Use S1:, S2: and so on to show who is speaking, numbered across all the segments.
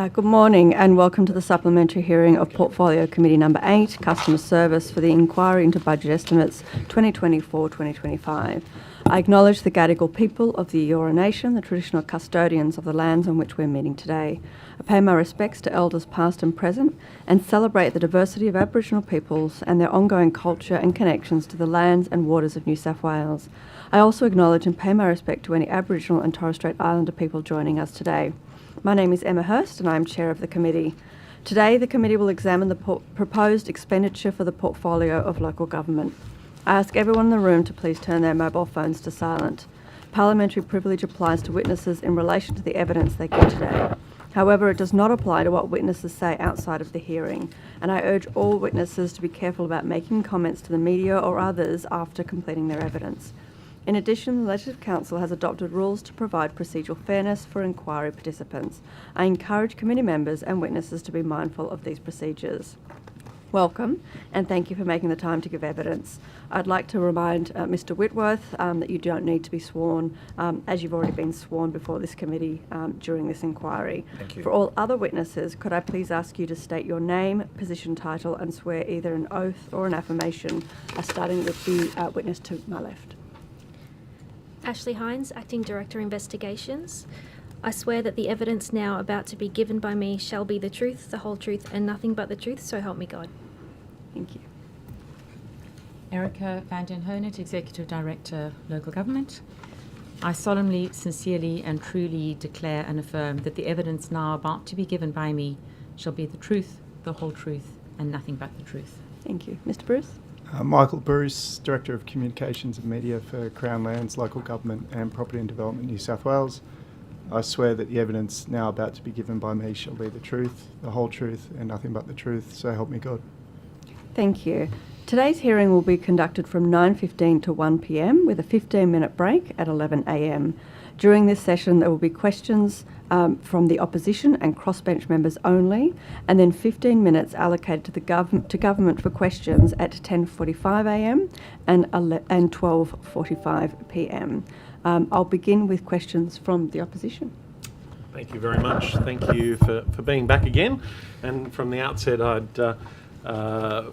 S1: Good morning and welcome to the supplementary hearing of Portfolio Committee Number 8, Customer Service, for the inquiry into budget estimates 2024-2025. I acknowledge the Gadigal people of the Eora Nation, the traditional custodians of the lands on which we're meeting today. I pay my respects to elders past and present and celebrate the diversity of Aboriginal peoples and their ongoing culture and connections to the lands and waters of New South Wales. I also acknowledge and pay my respect to any Aboriginal and Torres Strait Islander people joining us today. My name is Emma Hurst and I am Chair of the committee. Today the committee will examine the proposed expenditure for the portfolio of local government. I ask everyone in the room to please turn their mobile phones to silent. Parliamentary privilege applies to witnesses in relation to the evidence they give today. However, it does not apply to what witnesses say outside of the hearing, and I urge all witnesses to be careful about making comments to the media or others after completing their evidence. In addition, the Legislative Council has adopted rules to provide procedural fairness for inquiry participants. I encourage committee members and witnesses to be mindful of these procedures. Welcome, and thank you for making the time to give evidence. I'd like to remind Mr Whitworth that you don't need to be sworn, as you've already been sworn before this committee during this inquiry.
S2: Thank you.
S1: For all other witnesses, could I please ask you to state your name, position, title, and swear either an oath or an affirmation, starting with the witness to my left.
S3: Ashley Hines, Acting Director Investigations. I swear that the evidence now about to be given by me shall be the truth, the whole truth, and nothing but the truth, so help me God.
S1: Thank you.
S4: Erica van den Hernet, Executive Director, Local Government. I solemnly, sincerely and truly declare and affirm that the evidence now about to be given by me shall be the truth, the whole truth, and nothing but the truth.
S1: Thank you. Mr Bruce?
S5: Michael Bruce, Director of Communications and Media for Crown Lands, Local Government and Property and Development, New South Wales. I swear that the evidence now about to be given by me shall be the truth, the whole truth, and nothing but the truth, so help me God.
S1: Thank you. Today's hearing will be conducted from 9:15 to 1 p.m. with a 15-minute break at 11 a.m. During this session, there will be questions from the opposition and crossbench members only, and then 15 minutes allocated to the government for questions at 10:45 a.m. and 12:45 p.m. I'll begin with questions from the opposition.
S6: Thank you very much. Thank you for being back again. And from the outset, I'd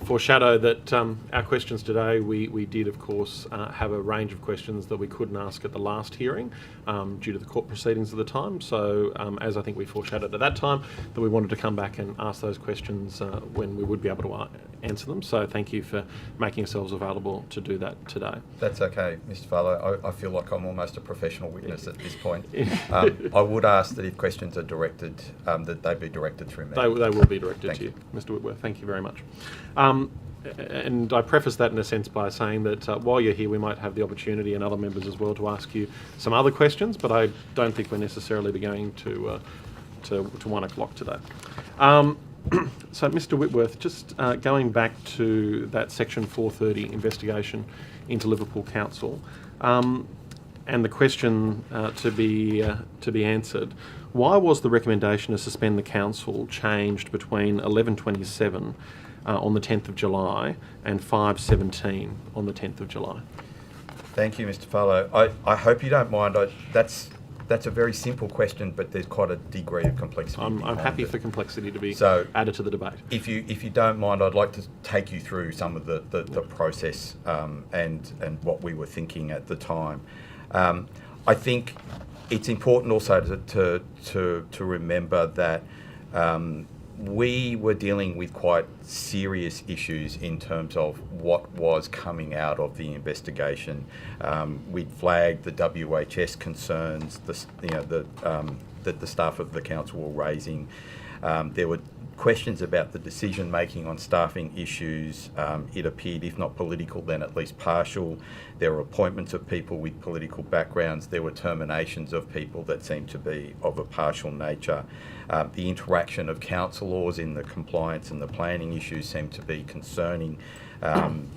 S6: foreshadow that our questions today, we did, of course, have a range of questions that we couldn't ask at the last hearing due to the court proceedings at the time. So, as I think we foreshadowed at that time, that we wanted to come back and ask those questions when we would be able to answer them. So thank you for making yourselves available to do that today.
S2: That's okay, Mr Farlow. I feel like I'm almost a professional witness at this point. I would ask that if questions are directed, that they be directed through me.
S6: They will be directed
S2: Thank
S6: to you,
S2: you.
S6: Mr Whitworth. Thank you very much. And I preface that in a sense by saying that while you're here, we might have the opportunity, and other members as well, to ask you some other questions, but I don't think we're necessarily be going to 1 o'clock today. So, Mr Whitworth, just going back to that Section 430 investigation into Liverpool Council, and the question to be answered, why was the recommendation to suspend the council changed between 11:27 on the 10th of July and 5:17 on the 10th of July?
S2: Thank you, Mr Farlow. I hope you don't mind. That's a very simple question, but there's quite a degree of complexity.
S6: I'm happy for complexity to be added to the debate.
S2: If you don't mind, I'd like to take you through some of the process and what we were thinking at the time. I think it's important also to remember that we were dealing with quite serious issues in terms of what was coming out of the investigation. We'd flagged the WHS concerns that the staff of the council were raising. There were questions about the decision making on staffing issues. It appeared, if not political, then at least partial. There were appointments of people with political backgrounds. There were terminations of people that seemed to be of a partial nature. The interaction of council laws in the compliance and the planning issues seemed to be concerning.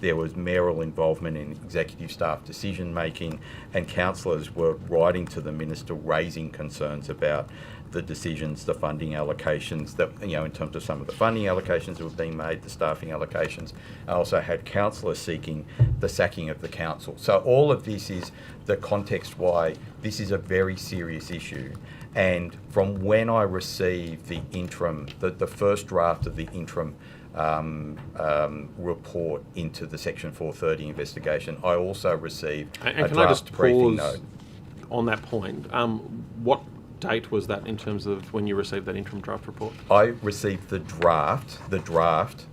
S2: There was mayoral involvement in executive staff decision making, and councillors were writing to the minister raising concerns about the decisions, the funding allocations that, in terms of some of the funding allocations that were being made, the staffing allocations. I also had councillors seeking the sacking of the council. So all of this is the context why this is a very serious issue. And from when I received the interim, the first draft of the interim report into the Section 430 investigation, I also received
S6: And
S2: a
S6: can I just
S2: draft briefing
S6: pause
S2: note.
S6: on that point? What date was that in terms of when you received that interim draft report?
S2: I received the draft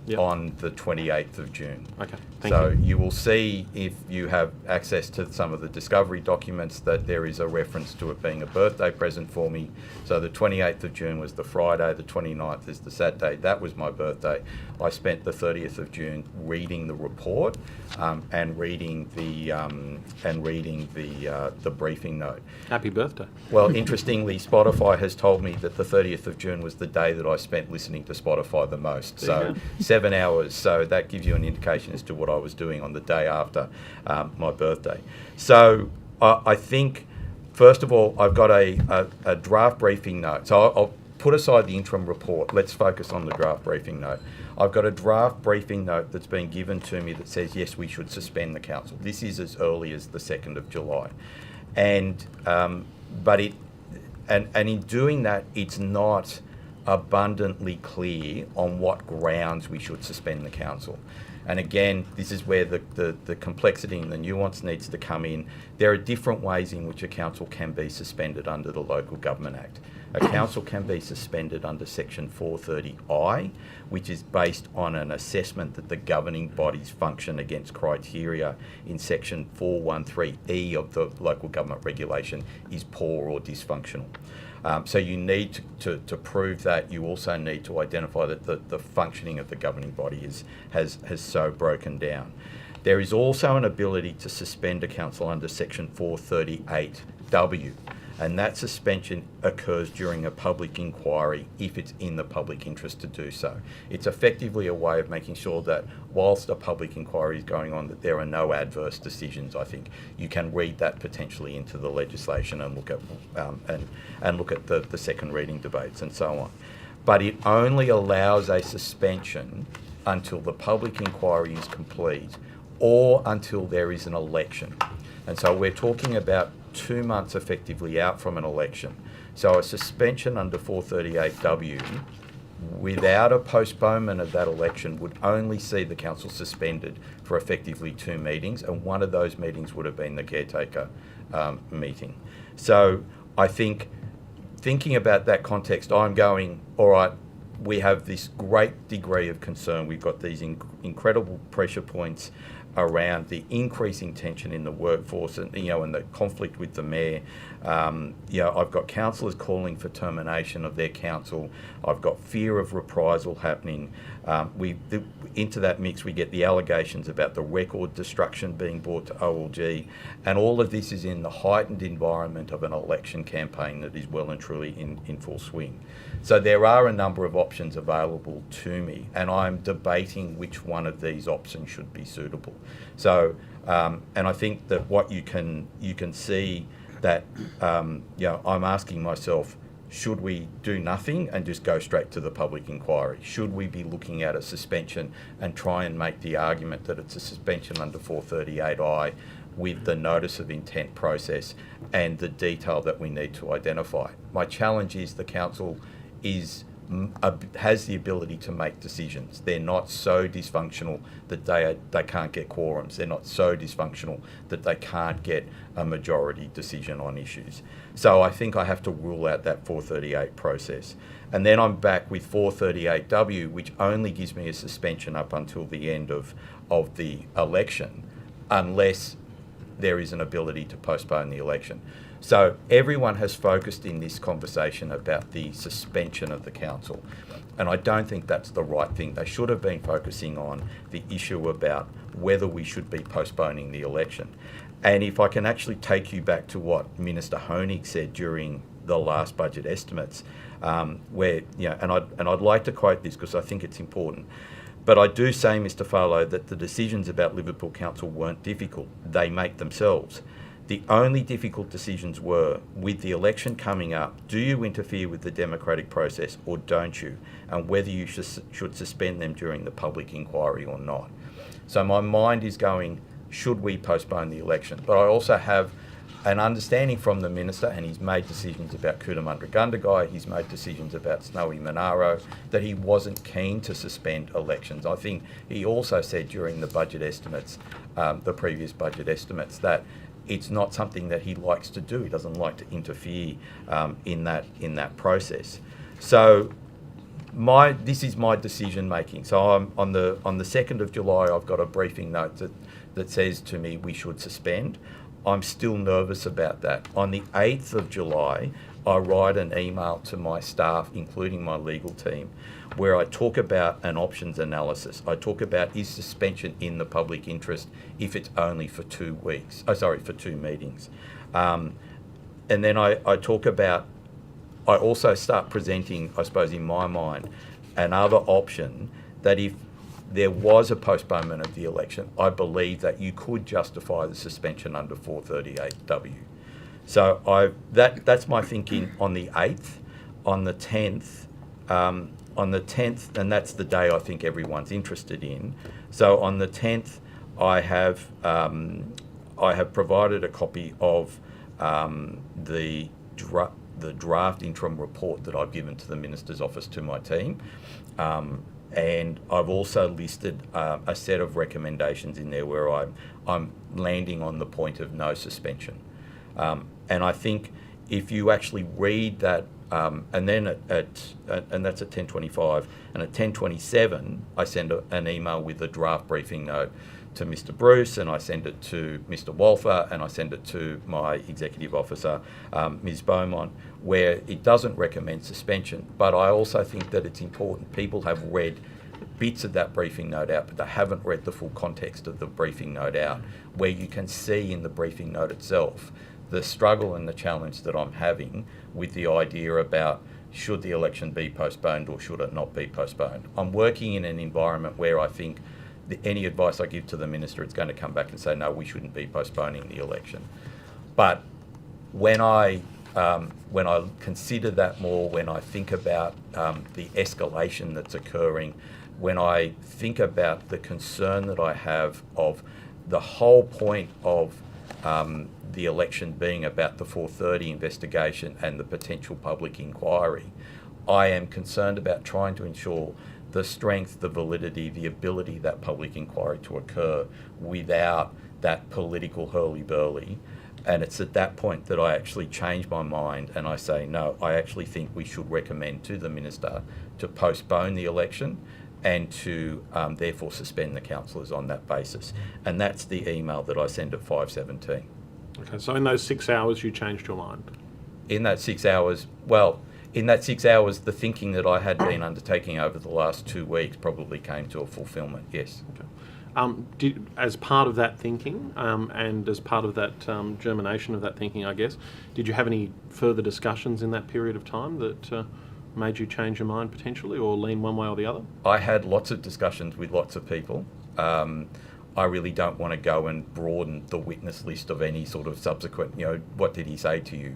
S6: Yep.
S2: on the 28th of June.
S6: Okay, thank
S2: So
S6: you.
S2: you will see, if you have access to some of the discovery documents, that there is a reference to it being a birthday present for me. So the 28th of June was the Friday, the 29th is the Saturday. That was my birthday. I spent the 30th of June reading the report and reading the briefing note.
S6: Happy birthday.
S2: Well, interestingly, Spotify has told me that the 30th of June was the day that I spent listening to Spotify the most.
S6: There you
S2: So
S6: go.
S2: 7 hours. So that gives you an indication as to what I was doing on the day after my birthday. So I think, first of all, I've got a draft briefing note. So I'll put aside the interim report. Let's focus on the draft briefing note. I've got a draft briefing note that's been given to me that says, yes, we should suspend the council. This is as early as the 2nd of July. And in doing that, it's not abundantly clear on what grounds we should suspend the council. And again, this is where the complexity and the nuance needs to come in. There are different ways in which a council can be suspended under the Local Government Act. A council can be suspended under Section 430I, which is based on an assessment that the governing bodies function against criteria in Section 413E of the Local Government Regulation is poor or dysfunctional. So you need to prove that. You also need to identify that the functioning of the governing body has so broken down. There is also an ability to suspend a council under Section 438W, and that suspension occurs during a public inquiry if it's in the public interest to do so. It's effectively a way of making sure that whilst a public inquiry is going on, that there are no adverse decisions. I think you can read that potentially into the legislation and look at the second reading debates and so on. But it only allows a suspension until the public inquiry is complete or until there is an election. And so we're talking about 2 months effectively out from an election. So a suspension under 438W without a postponement of that election would only see the council suspended for effectively 2 meetings, and one of those meetings would have been the caretaker meeting. So I think, thinking about that context, I'm going, all right, we have this great degree of concern. We've got these incredible pressure points around the increasing tension in the workforce and the conflict with the mayor. I've got councillors calling for termination of their council. I've got fear of reprisal happening. Into that mix, we get the allegations about the record destruction being brought to OLG, and all of this is in the heightened environment of an election campaign that is well and truly in full swing. So there are a number of options available to me, and I'm debating which one of these options should be suitable. So, and I think that what you can see that I'm asking myself, should we do nothing and just go straight to the public inquiry? Should we be looking at a suspension and try and make the argument that it's a suspension under 438I with the notice of intent process and the detail that we need to identify? My challenge is the council has the ability to make decisions. They're not so dysfunctional that they can't get quorums. They're not so dysfunctional that they can't get a majority decision on issues. So I think I have to rule out that 438 process. And then I'm back with 438W, which only gives me a suspension up until the end of the election, unless there is an ability to postpone the election. So everyone has focused in this conversation about the suspension of the council, and I don't think that's the right thing. They should have been focusing on the issue about whether we should be postponing the election. And if I can actually take you back to what Minister Honig said during the last budget estimates, where, and I'd like to quote this because I think it's important. But I do say, Mr. Farlow, that the decisions about Liverpool Council weren't difficult. They make themselves. The only difficult decisions were, with the election coming up, do you interfere with the democratic process or don't you? And whether you should suspend them during the public inquiry or not. So my mind is going, should we postpone the election? But I also have an understanding from the Minister, and he's made decisions about Cootamundra Gundagai, he's made decisions about Snowy Monaro, that he wasn't keen to suspend elections. I think he also said during the budget estimates, the previous budget estimates, that it's not something that he likes to do. He doesn't like to interfere in that process. So this is my decision making. So I'm on the 2nd of July, I've got a briefing note that says to me we should suspend. I'm still nervous about that. On the 8th of July, I write an email to my staff, including my legal team, where I talk about an options analysis. I talk about, is suspension in the public interest if it's only for 2 weeks? For 2 meetings. And then I talk about, I also start presenting, I suppose in my mind, another option that if there was a postponement of the election, I believe that you could justify the suspension under 438W. So that's my thinking on the 8th. On the 10th, and that's the day I think everyone's interested in. So on the 10th, I have provided a copy of the draft interim report that I've given to the Minister's office to my team. And I've also listed a set of recommendations in there where I'm landing on the point of no suspension. And I think if you actually read that, and then and that's at 10:25, and at 10:27 I send an email with a draft briefing note to Mr. Bruce, and I send it to Mr. Walfer, and I send it to my executive officer, Ms. Beaumont, where it doesn't recommend suspension. But I also think that it's important. People have read bits of that briefing note out, but they haven't read the full context of the briefing note out, where you can see in the briefing note itself the struggle and the challenge that I'm having with the idea about should the election be postponed or should it not be postponed. I'm working in an environment where I think any advice I give to the Minister, it's going to come back and say, no, we shouldn't be postponing the election. But when I consider that more, when I think about the escalation that's occurring, when I think about the concern that I have of the whole point of the election being about the 430 investigation and the potential public inquiry, I am concerned about trying to ensure the strength, the validity, the ability of that public inquiry to occur without that political hurly-burly. And it's at that point that I actually change my mind and I say, no, I actually think we should recommend to the Minister to postpone the election and to therefore suspend the councillors on that basis. And that's the email that I send at 5:17.
S6: Okay, so in those 6 hours you changed your mind?
S2: In that 6 hours, the thinking that I had been undertaking over the last 2 weeks probably came to a fulfilment, yes.
S6: Okay. As part of that thinking and as part of that germination of that thinking, I guess, did you have any further discussions in that period of time that made you change your mind potentially or lean one way or the other?
S2: I had lots of discussions with lots of people. I really don't want to go and broaden the witness list of any sort of subsequent, what did he say to you?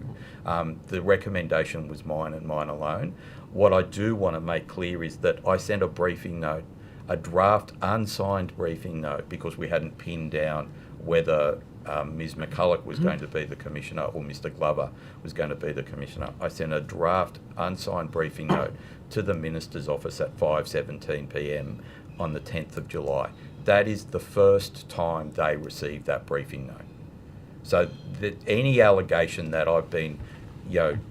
S2: The recommendation was mine and mine alone. What I do want to make clear is that I sent a briefing note, a draft unsigned briefing note, because we hadn't pinned down whether Ms. McCulloch was going to be the Commissioner or Mr. Glover was going to be the Commissioner. I sent a draft unsigned briefing note to the Minister's office at 5:17 p.m. on the 10th of July. That is the first time they received that briefing note. So any allegation that I've been,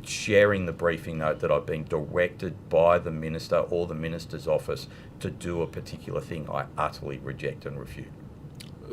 S2: sharing the briefing note, that I've been directed by the Minister or the Minister's office to do a particular thing, I utterly reject and refute.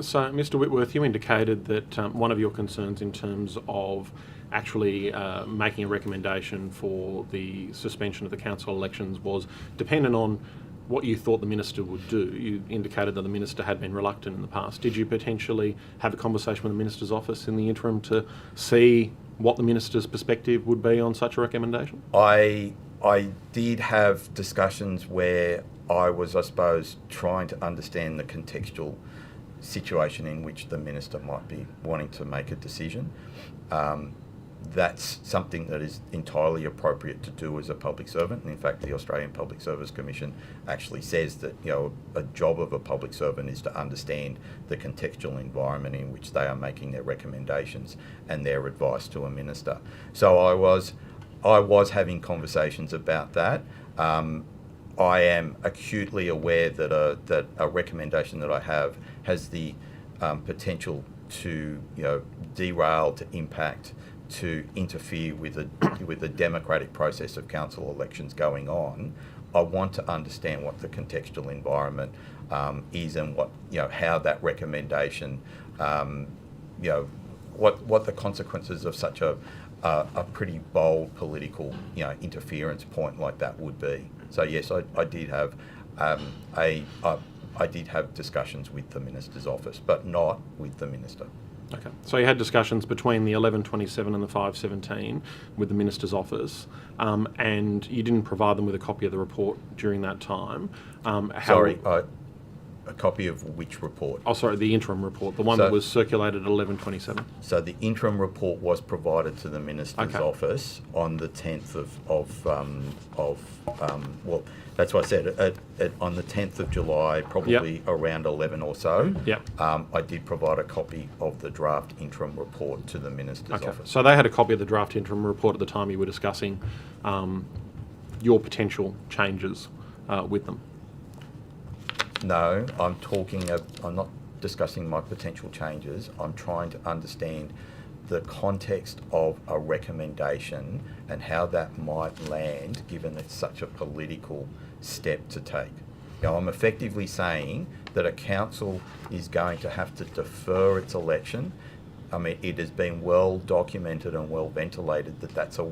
S6: So, Mr. Whitworth, you indicated that one of your concerns in terms of actually making a recommendation for the suspension of the council elections was dependent on what you thought the Minister would do. You indicated that the Minister had been reluctant in the past. Did you potentially have a conversation with the Minister's office in the interim to see what the Minister's perspective would be on such a recommendation?
S2: I did have discussions where I was, I suppose, trying to understand the contextual situation in which the minister might be wanting to make a decision. That's something that is entirely appropriate to do as a public servant. And in fact, the Australian Public Service Commission actually says that, you know, a job of a public servant is to understand the contextual environment in which they are making their recommendations and their advice to a minister. So I was having conversations about that. I am acutely aware that a recommendation that I have has the potential to, you know, derail, to impact, to interfere with the democratic process of council elections going on. I want to understand what the contextual environment is, and what, you know, how that recommendation, you know, what the consequences of such a pretty bold political, you know, interference point like that would be. So yes, I did have I did have discussions with the minister's office, but not with the minister.
S6: Okay, so you had discussions between the 1127 and the 517 with the minister's office, and you didn't provide them with a copy of the report during that time.
S2: A copy of which report?
S6: Oh, sorry, the interim report, the one that was circulated at 1127.
S2: So the interim report was provided to the minister's office on the 10th well, that's what I said, on the 10th of July, probably around 11 or so. I did provide a copy of the draft interim report to the minister's office.
S6: So they had a copy of the draft interim report at the time you were discussing your potential changes with them.
S2: No, I'm not discussing my potential changes. I'm trying to understand the context of a recommendation and how that might land, given it's such a political step to take. You know, I'm effectively saying that a council is going to have to defer its election. I mean, it has been well documented and well ventilated that that's I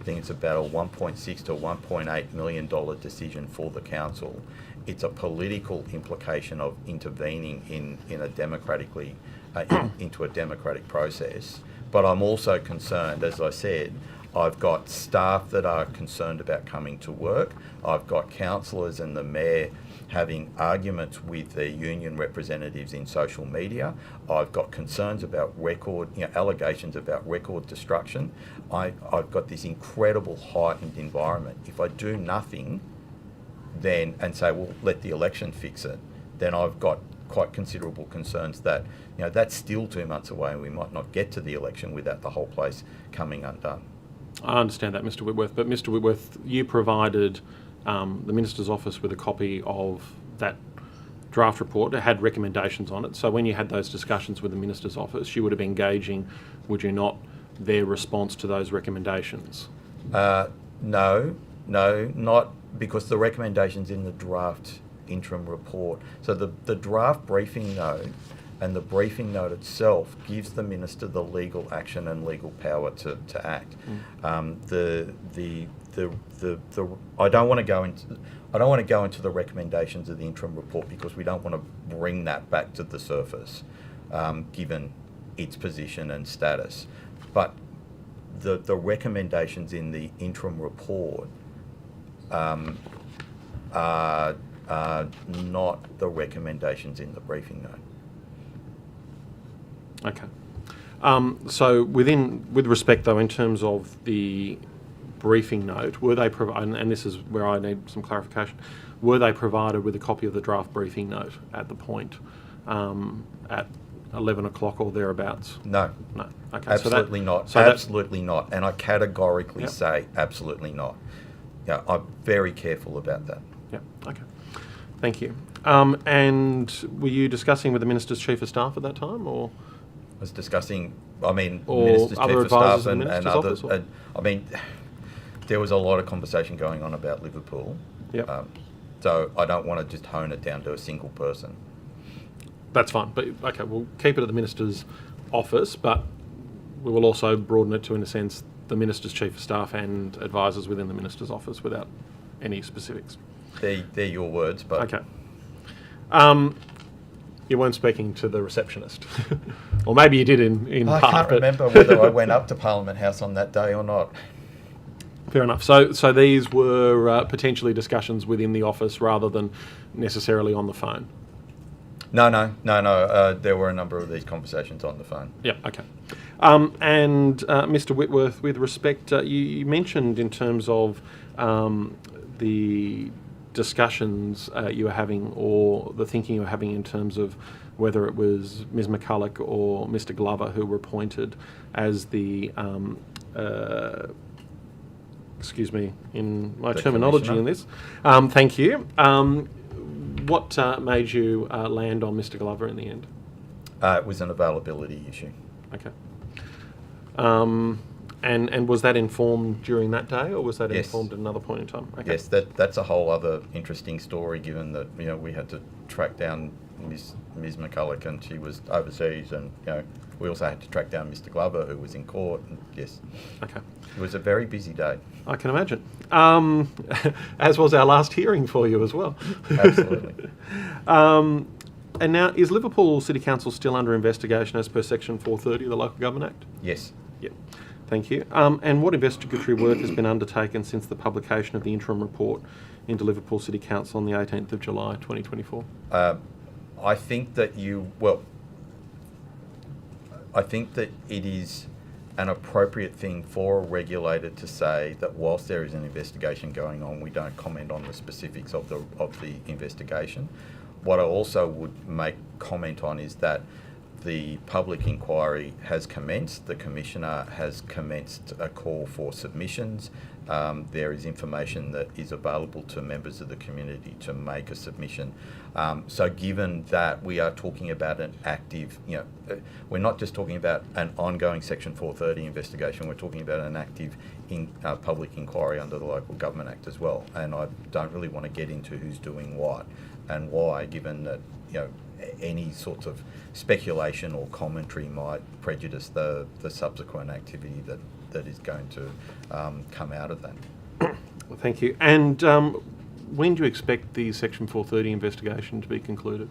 S2: think it's about a $1.6 to $1.8 million decision for the council. It's a political implication of intervening in a democratically into a democratic process. But I'm also concerned, as I said, I've got staff that are concerned about coming to work. I've got councillors and the mayor having arguments with their union representatives in social media. I've got concerns about allegations about record destruction. I've got this incredible heightened environment. If I do nothing then and say, well, let the election fix it, then I've got quite considerable concerns that, you know, that's still 2 months away and we might not get to the election without the whole place coming undone.
S6: I understand that, Mr. Whitworth, but Mr. Whitworth, you provided the Minister's office with a copy of that draft report. It had recommendations on it. So when you had those discussions with the Minister's office, you would have been gauging, would you not, their response to those recommendations?
S2: No, not because the recommendations in the draft interim report. So the draft briefing note and the briefing note itself gives the minister the legal action and legal power to act. I don't want to go into the recommendations of the interim report because we don't want to bring that back to the surface, given its position and status. But the recommendations in the interim report are not the recommendations in the briefing note.
S6: Okay. So with respect though, in terms of the briefing note, were they provided, and this is where I need some clarification, were they provided with a copy of the draft briefing note at the point at 11 o'clock or thereabouts?
S2: No.
S6: No. Okay.
S2: Absolutely not. Absolutely not. And I categorically say absolutely not. Yeah, I'm very careful about that.
S6: Yeah. Okay. Thank you. And were you discussing with the Minister's Chief of Staff at that time, or?
S2: I was discussing, Minister's
S6: other
S2: Chief of
S6: advisors
S2: Staff
S6: in the
S2: and
S6: Minister's
S2: others.
S6: office,
S2: There was a lot of conversation going on about Liverpool.
S6: Yep.
S2: So I don't want to just hone it down to a single person.
S6: That's fine. But okay, we'll keep it at the Minister's office, but we will also broaden it to, in a sense, the Minister's Chief of Staff and advisors within the Minister's office without any specifics.
S2: They're your words, but...
S6: Okay. You weren't speaking to the receptionist. Or maybe you did in part.
S2: I can't remember whether I went up to Parliament House on that day or not.
S6: Fair enough. So these were potentially discussions within the office rather than necessarily on the phone?
S2: No. There were a number of these conversations on the phone.
S6: Yeah, okay. And Mr. Whitworth, with respect, you mentioned in terms of the discussions you were having, or the thinking you were having in terms of whether it was Ms. McCulloch or Mr. Glover who were appointed as the excuse me in my terminology in this. Thank you. What made you land on Mr. Glover in the end?
S2: It was an availability issue.
S6: Okay. And was that informed during that day, or was that
S2: Yes.
S6: informed at another point in time? Okay.
S2: Yes, that's a whole other interesting story, given that we had to track down Ms. McCulloch, and she was overseas, and we also had to track down Mr. Glover, who was in court. And yes,
S6: Okay.
S2: it was a very busy day.
S6: I can imagine. As was our last hearing for you as well.
S2: Absolutely.
S6: And now, is Liverpool City Council still under investigation as per Section 430 of the Local Government Act?
S2: Yes.
S6: Yep. Thank you. And what investigatory work has been undertaken since the publication of the interim report into Liverpool City Council on the 18th of July 2024?
S2: I think that I think that it is an appropriate thing for a regulator to say that whilst there is an investigation going on, we don't comment on the specifics of the investigation. What I also would make comment on is that the public inquiry has commenced. The Commissioner has commenced a call for submissions. There is information that is available to members of the community to make a submission. So given that we are talking about an active, we're not just talking about an ongoing Section 430 investigation, we're talking about an active public inquiry under the Local Government Act as well. And I don't really want to get into who's doing what and why, given that, any sort of speculation or commentary might prejudice the subsequent activity that is going to come out of that.
S6: Well, thank you. And when do you expect the Section 430 investigation to be concluded?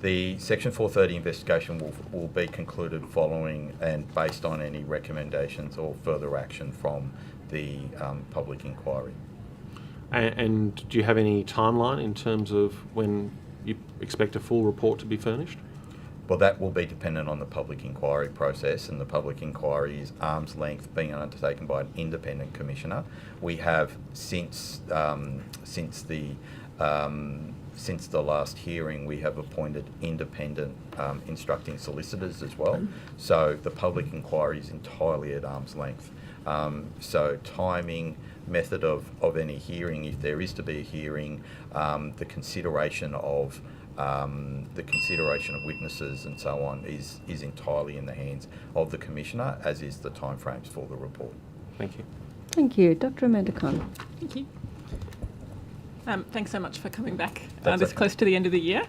S2: The Section 430 investigation will be concluded following and based on any recommendations or further action from the public inquiry.
S6: And do you have any timeline in terms of when you expect a full report to be furnished?
S2: Well, that will be dependent on the public inquiry process, and the public inquiry is arm's length, being undertaken by an independent commissioner. We have since the last hearing, we have appointed independent instructing solicitors as well. So the public inquiry is entirely at arm's length. So timing, method of any hearing, if there is to be a hearing, the consideration of witnesses and so on is entirely in the hands of the Commissioner, as is the timeframes for the report.
S6: Thank you.
S1: Thank you. Dr. Amanda Khan.
S7: Thank you. Thanks so much for coming back
S2: That's
S7: this
S2: okay.
S7: close to the end of the year.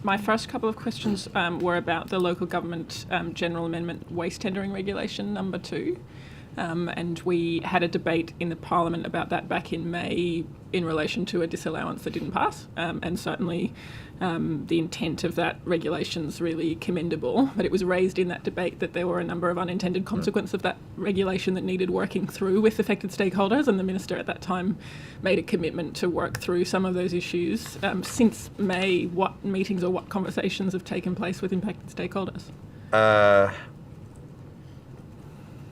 S7: My first couple of questions were about the Local Government General Amendment Waste Tendering Regulation number 2. And we had a debate in the Parliament about that back in May in relation to a disallowance that didn't pass. And certainly the intent of that regulation is really commendable. But it was raised in that debate that there were a number of unintended consequences of that regulation that needed working through with affected stakeholders. And the Minister at that time made a commitment to work through some of those issues. Since May, what meetings or what conversations have taken place with impacted stakeholders?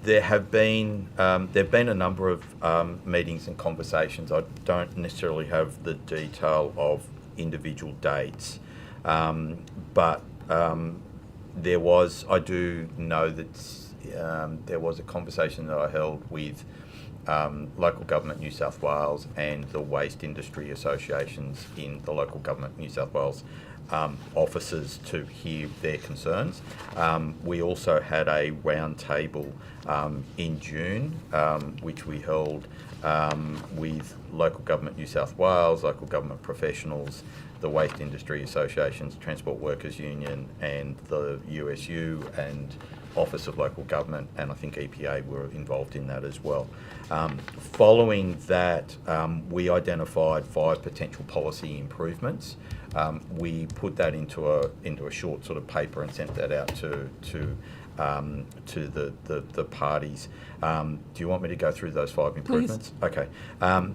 S2: There have been a number of meetings and conversations. I don't necessarily have the detail of individual dates, but there was. I do know that there was a conversation that I held with Local Government New South Wales and the waste industry associations in the Local Government New South Wales offices to hear their concerns. We also had a round table in June, which we held with Local Government New South Wales, local government professionals, the Waste Industry Associations, Transport Workers Union, and the USU and Office of Local Government, and I think EPA were involved in that as well. Following that, we identified 5 potential policy improvements. We put that into a short sort of paper and sent that out to to the parties. Do you want me to go through those 5 improvements?
S7: Please.
S2: Okay.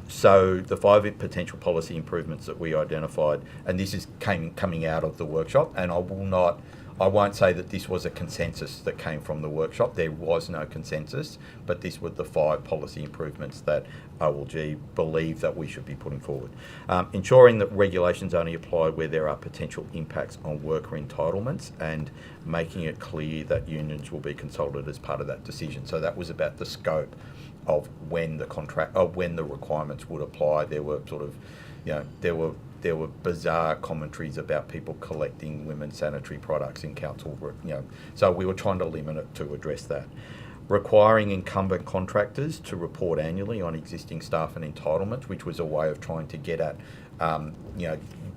S2: So the 5 potential policy improvements that we identified, and this is coming out of the workshop, and I won't say that this was a consensus that came from the workshop. There was no consensus, but these were the 5 policy improvements that OLG believe that we should be putting forward. Ensuring that regulations only apply where there are potential impacts on worker entitlements, and making it clear that unions will be consulted as part of that decision. So that was about the scope of when the requirements would apply. There were sort of, there were bizarre commentaries about people collecting women's sanitary products in council, so we were trying to limit it to address that. Requiring incumbent contractors to report annually on existing staff and entitlements, which was a way of trying to get at,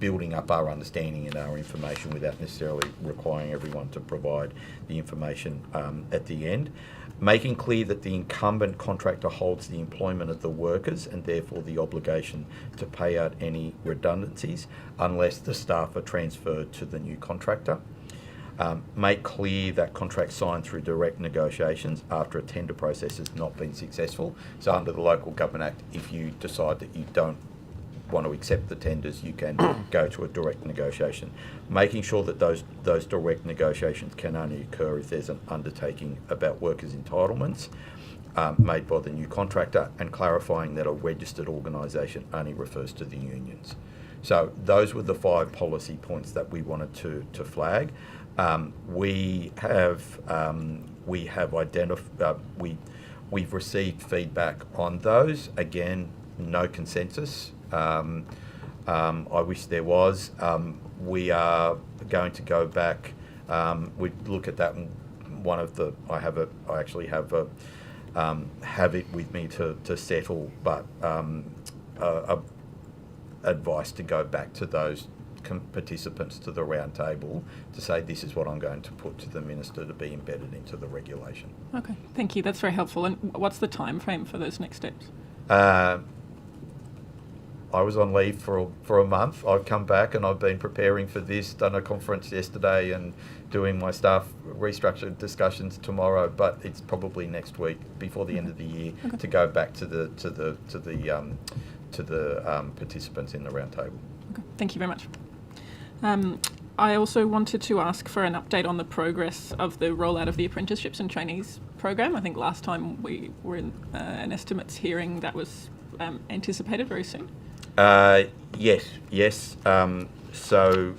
S2: building up our understanding and our information without necessarily requiring everyone to provide the information at the end. Making clear that the incumbent contractor holds the employment of the workers and therefore the obligation to pay out any redundancies unless the staff are transferred to the new contractor. Make clear that contracts signed through direct negotiations after a tender process has not been successful. So under the Local Government Act, if you decide that you don't want to accept the tenders, you can go to a direct negotiation. Making sure that those direct negotiations can only occur if there's an undertaking about workers' entitlements made by the new contractor, and clarifying that a registered organisation only refers to the unions. So those were the 5 policy points that we wanted to flag. We've received feedback on those. Again, no consensus. I wish there was. We are going to go back. We look at that. And I actually have it with me to settle, but advice to go back to those participants to the round table to say this is what I'm going to put to the Minister to be embedded into the regulation.
S7: Okay, thank you. That's very helpful. And what's the time frame for those next steps?
S2: I was on leave for a month. I've come back and I've been preparing for this, done a conference yesterday and doing my staff restructured discussions tomorrow, but it's probably next week before the end of the year to go back to the participants in the round table.
S7: Okay, thank you very much. I also wanted to ask for an update on the progress of the rollout of the apprenticeships and trainees program. I think last time we were in an estimates hearing that was anticipated very soon.
S2: Yes. So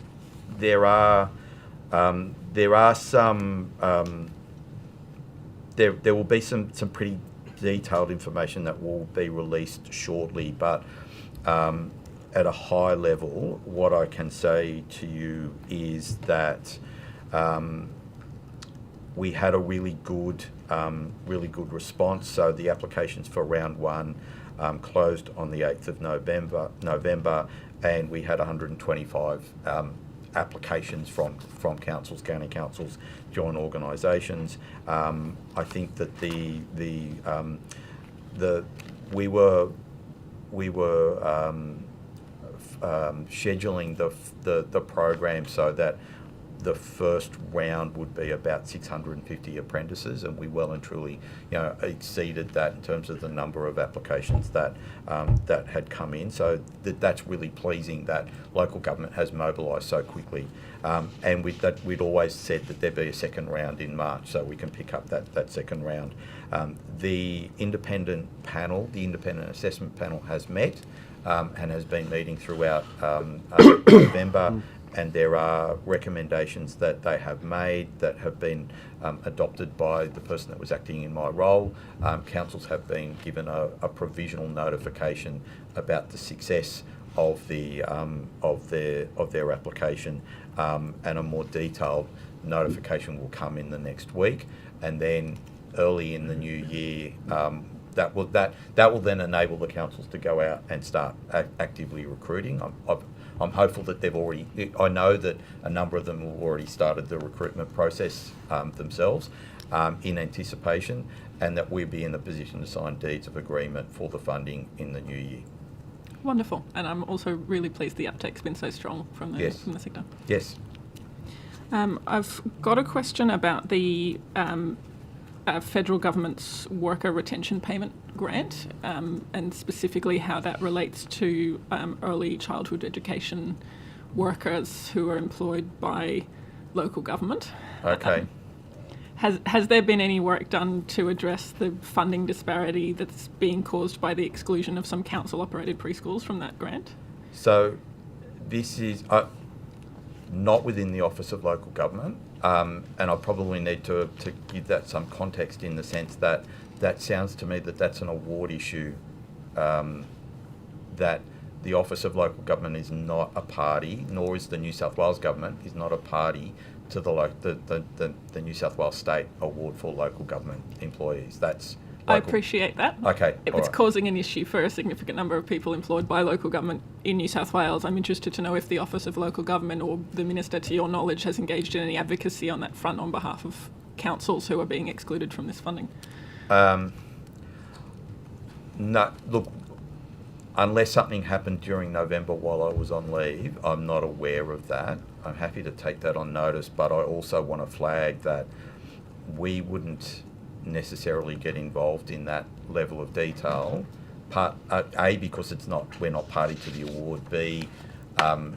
S2: there are some. There will be some pretty detailed information that will be released shortly, but at a high level, what I can say to you is that we had a really good response. So the applications for round 1 closed on the 8th of November, and we had 125 applications from councils, county councils, joint organisations. I think that we were scheduling the program so that the first round would be about 650 apprentices, and we well and truly, exceeded that in terms of the number of applications that had come in. So that's really pleasing that local government has mobilised so quickly. And with that, we'd always said that there'd be a second round in March, so we can pick up that second round. The independent assessment panel has met and has been meeting throughout November. And there are recommendations that they have made that have been adopted by the person that was acting in my role. Councils have been given a provisional notification about the success of their application, and a more detailed notification will come in the next week. And then early in the new year, that will then enable the councils to go out and start actively recruiting. I'm hopeful that I know that a number of them have already started the recruitment process themselves in anticipation, and that we'll be in a position to sign deeds of agreement for the funding in the new year.
S7: Wonderful. And I'm also really pleased the uptake's been so strong from the sector.
S2: Yes.
S7: I've got a question about the federal government's worker retention payment grant, and specifically how that relates to early childhood education workers who are employed by local government.
S2: Okay.
S7: Has there been any work done to address the funding disparity that's being caused by the exclusion of some council-operated preschools from that grant?
S2: So this is not within the Office of Local Government, and I probably need to give that some context in the sense that that sounds to me that that's an award issue, that the Office of Local Government is not a party, nor is the New South Wales Government is not a party to the New South Wales State Award for Local Government Employees. That's
S7: I
S2: local.
S7: appreciate that.
S2: Okay,
S7: If
S2: all
S7: it's
S2: right.
S7: causing an issue for a significant number of people employed by local government in New South Wales, I'm interested to know if the Office of Local Government or the Minister, to your knowledge, has engaged in any advocacy on that front on behalf of councils who are being excluded from this funding.
S2: No, look, unless something happened during November while I was on leave, I'm not aware of that. I'm happy to take that on notice, but I also want to flag that we wouldn't necessarily get involved in that level of detail. A, because we're not party to the award. B, I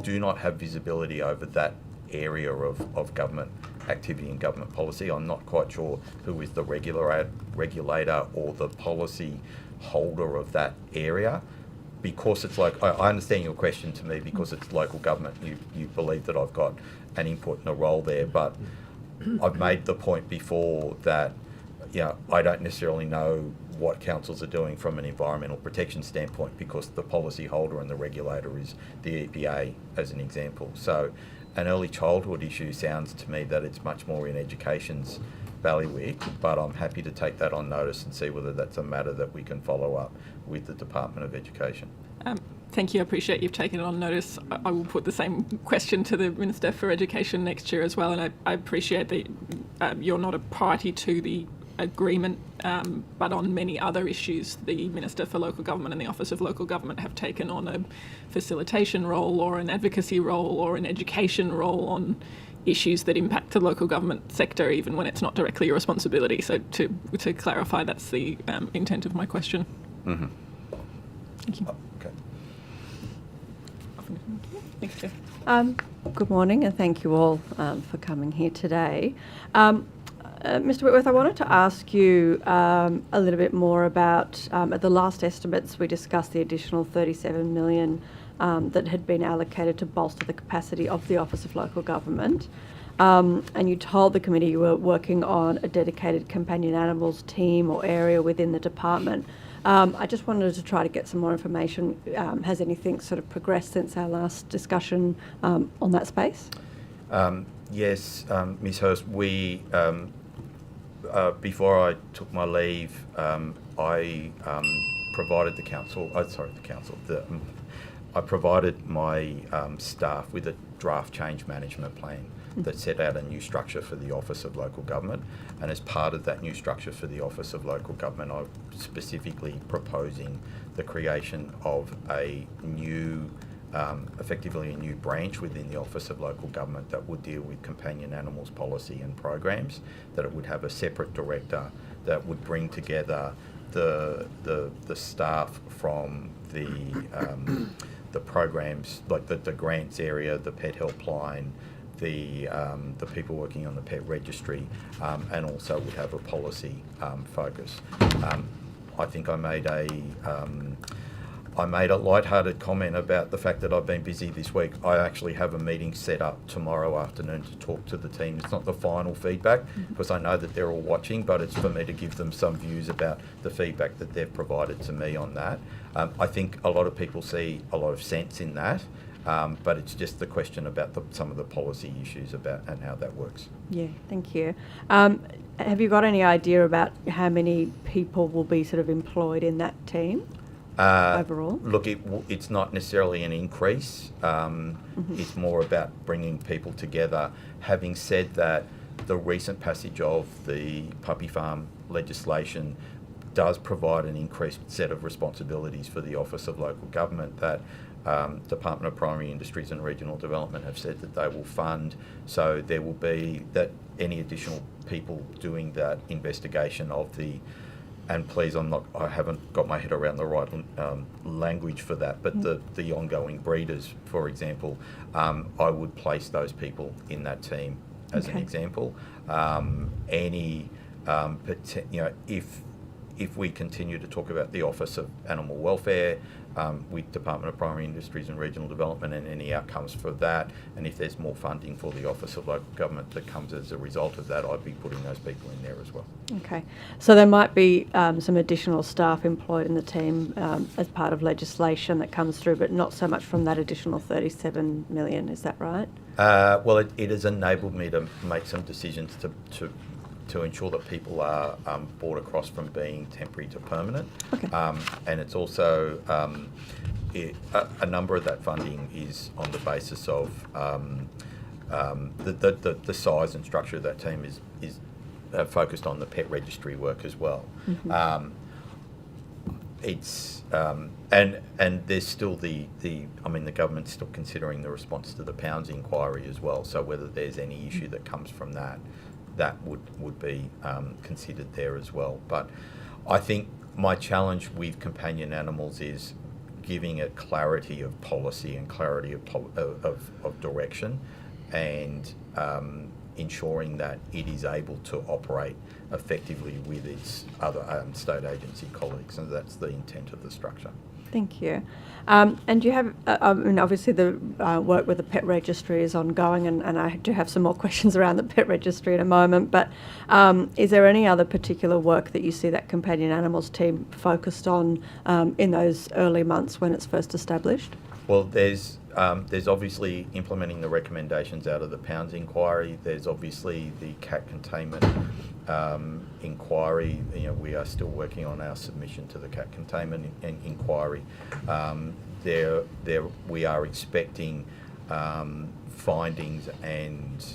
S2: do not have visibility over that area of government activity and government policy. I'm not quite sure who is the regulator or the policy holder of that area. Because it's like, I understand your question to me because it's local government, you believe that I've got an input and a role there, but I've made the point before that, I don't necessarily know what councils are doing from an environmental protection standpoint because the policy holder and the regulator is the EPA, as an example. So an early childhood issue sounds to me that it's much more in education's bailiwick, but I'm happy to take that on notice and see whether that's a matter that we can follow up with the Department of Education.
S7: Thank you. I appreciate you've taken it on notice. I will put the same question to the Minister for Education next year as well, and I appreciate that you're not a party to the agreement, but on many other issues, the Minister for Local Government and the Office of Local Government have taken on a facilitation role or an advocacy role or an education role on issues that impact the local government sector, even when it's not directly your responsibility. So to clarify, that's the intent of my question.
S2: Mm-hmm.
S7: Thank you.
S2: Okay.
S7: Thanks, Chair.
S1: Good morning, and thank you all for coming here today. Mr. Whitworth, I wanted to ask you a little bit more about, at the last estimates, we discussed the additional $37 million that had been allocated to bolster the capacity of the Office of Local Government. And you told the committee you were working on a dedicated companion animals team or area within the department. I just wanted to try to get some more information. Has anything sort of progressed since our last discussion on that space?
S2: Yes, Ms. Hurst, we, before I took my leave, I provided I provided my staff with a draft change management plan that set out a new structure for the Office of Local Government, and as part of that new structure for the Office of Local Government, I'm specifically proposing the creation of a new, effectively a new branch within the Office of Local Government that would deal with companion animals policy and programs, that it would have a separate director that would bring together the staff from the programs, like the grants area, the pet helpline, the people working on the pet registry, and also would have a policy focus. I think I made a light-hearted comment about the fact that I've been busy this week. I actually have a meeting set up tomorrow afternoon to talk to the team. It's not the final feedback because I know that they're all watching, but it's for me to give them some views about the feedback that they've provided to me on that. I think a lot of people see a lot of sense in that, but it's just the question about some of the policy issues about and how that works.
S1: Yeah, thank you. Have you got any idea about how many people will be sort of employed in that team? Overall?
S2: Look, it's not necessarily an increase. It's more about bringing people together. Having said that, the recent passage of the puppy farm legislation does provide an increased set of responsibilities for the Office of Local Government that Department of Primary Industries and Regional Development have said that they will fund. So there will be that any additional people doing that investigation of the, and please, I haven't got my head around the right language for that, but the ongoing breeders, for example, I would place those people in that team as an example. If we continue to talk about the Office of Animal Welfare with Department of Primary Industries and Regional Development and any outcomes for that, and if there's more funding for the Office of Local Government that comes as a result of that, I'd be putting those people in there as well.
S1: Okay, so there might be some additional staff employed in the team as part of legislation that comes through, but not so much from that additional 37 million, is that right?
S2: Well, it has enabled me to make some decisions to ensure that people are brought across from being temporary to permanent.
S1: Okay.
S2: And it's also, a number of that funding is on the basis of the size and structure of that team is focused on the pet registry work as well.
S1: Mm-hmm.
S2: And there's still the government's still considering the response to the Pounds inquiry as well. So whether there's any issue that comes from that would be considered there as well. But I think my challenge with companion animals is giving it clarity of policy and clarity of direction, and ensuring that it is able to operate effectively with its other state agency colleagues, and that's the intent of the structure.
S1: Thank you. And you have, obviously the work with the pet registry is ongoing, and I do have some more questions around the pet registry in a moment, but is there any other particular work that you see that companion animals team focused on in those early months when it's first established?
S2: Well, there's obviously implementing the recommendations out of the Pounds inquiry. There's obviously the cat containment inquiry. We are still working on our submission to the cat containment inquiry. We are expecting findings and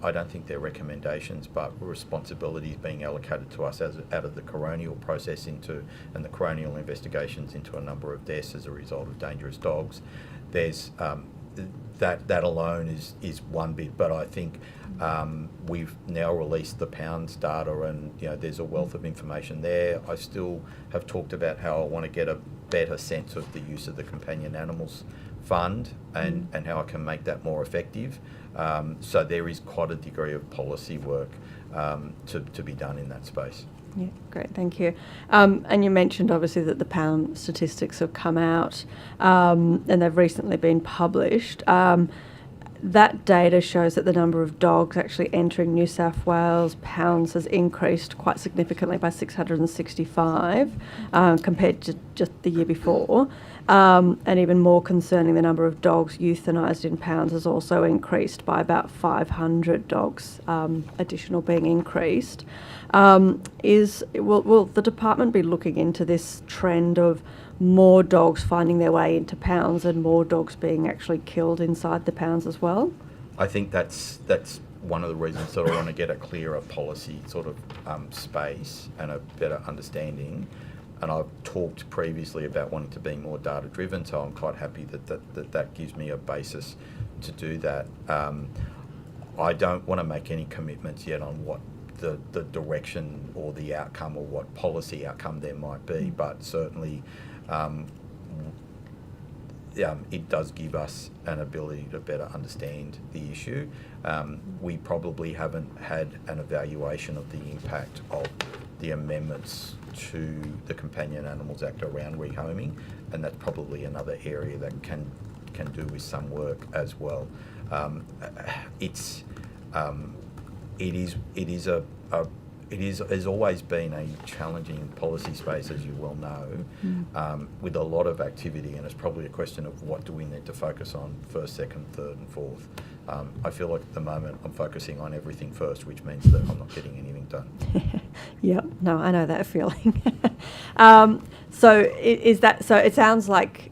S2: I don't think they're recommendations, but responsibilities being allocated to us out of the coronial process and the coronial investigations into a number of deaths as a result of dangerous dogs. There's that alone is one bit, but I think we've now released the Pounds data, and there's a wealth of information there. I still have talked about how I want to get a better sense of the use of the companion animals fund and how I can make that more effective. So there is quite a degree of policy work to be done in that space.
S1: Yeah, great, thank you. And you mentioned obviously that the Pound statistics have come out and they've recently been published. That data shows that the number of dogs actually entering New South Wales Pounds has increased quite significantly by 665 compared to just the year before. And even more concerning, the number of dogs euthanised in Pounds has also increased by about 500 dogs, additional being increased. Will the department be looking into this trend of more dogs finding their way into Pounds and more dogs being actually killed inside the Pounds as well?
S2: I think that's one of the reasons that I want to get a clearer policy sort of space and a better understanding. And I've talked previously about wanting to be more data driven, so I'm quite happy that gives me a basis to do that. I don't want to make any commitments yet on what the direction or the outcome or what policy outcome there might be, but certainly it does give us an ability to better understand the issue. We probably haven't had an evaluation of the impact of the amendments to the Companion Animals Act around rehoming, and that's probably another area that can do with some work as well. It has always been a challenging policy space, as you well know, with a lot of activity, and it's probably a question of what do we need to focus on first, second, third and fourth. I feel like at the moment I'm focusing on everything first, which means that I'm not getting anything done.
S1: Yep, no, I know that feeling. So it sounds like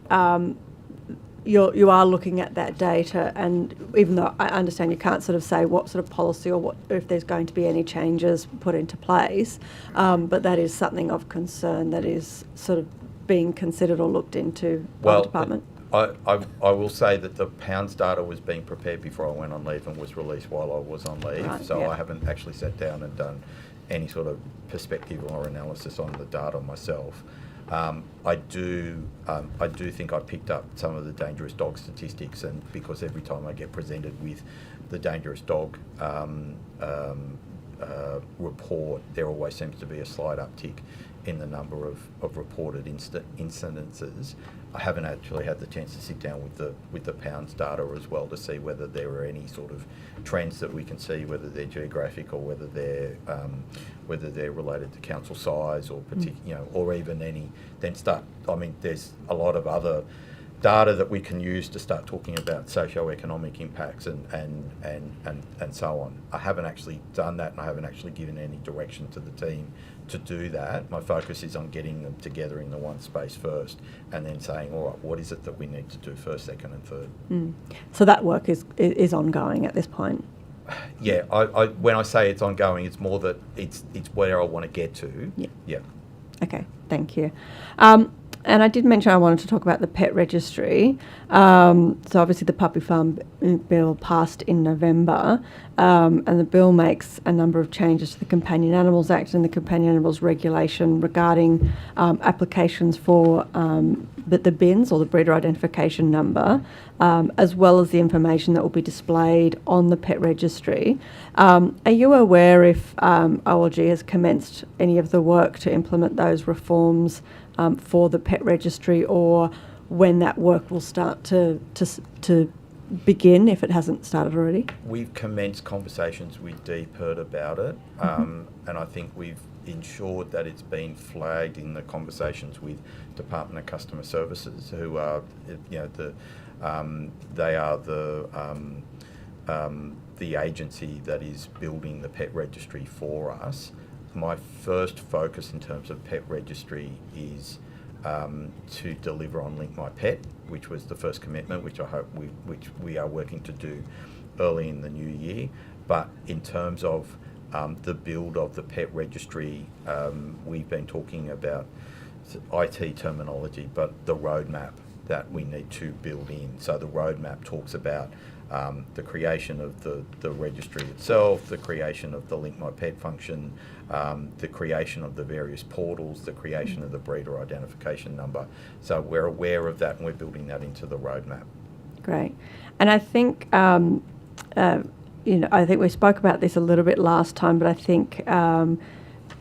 S1: you are looking at that data, and even though I understand you can't sort of say what sort of policy or if there's going to be any changes put into place, but that is something of concern that is sort of being considered or looked into by the department.
S2: I will say that the pounds data was being prepared before I went on leave and was released while I was on leave,
S1: Right,
S2: so
S1: yeah.
S2: I haven't actually sat down and done any sort of perspective or analysis on the data myself. I do think I picked up some of the dangerous dog statistics, and because every time I get presented with the dangerous dog report, there always seems to be a slight uptick in the number of reported incidences. I haven't actually had the chance to sit down with the pounds data as well to see whether there are any sort of trends that we can see, whether they're geographic or whether they're related to council size or or even any. Then there's a lot of other data that we can use to start talking about socio-economic impacts and so on. I haven't actually done that, and I haven't actually given any direction to the team to do that. My focus is on getting them together in the one space first, and then saying, all right, what is it that we need to do first, second and third?
S1: So that work is ongoing at this point?
S2: Yeah, I when I say it's ongoing, it's more that it's where I want to get to. Yeah.
S1: Okay, thank you. And I did mention I wanted to talk about the pet registry. So obviously the puppy farm bill passed in November, and the bill makes a number of changes to the Companion Animals Act and the Companion Animals Regulation regarding applications for the BINs, or the breeder identification number, as well as the information that will be displayed on the pet registry. Are you aware if OLG has commenced any of the work to implement those reforms for the pet registry, or when that work will start to begin, if it hasn't started already?
S2: We've commenced conversations with DPIRD about it, and I think we've ensured that it's been flagged in the conversations with Department of Customer Services, who are, they are the agency that is building the pet registry for us. My first focus in terms of pet registry is to deliver on Link My Pet, which was the first commitment, which we are working to do early in the new year. But in terms of the build of the pet registry, we've been talking about IT terminology, but the roadmap that we need to build in. So the roadmap talks about the creation of the registry itself, the creation of the Link My Pet function, the creation of the various portals, the creation of the breeder identification number. So we're aware of that, and we're building that into the roadmap.
S1: Great. And I think, I think we spoke about this a little bit last time, but I think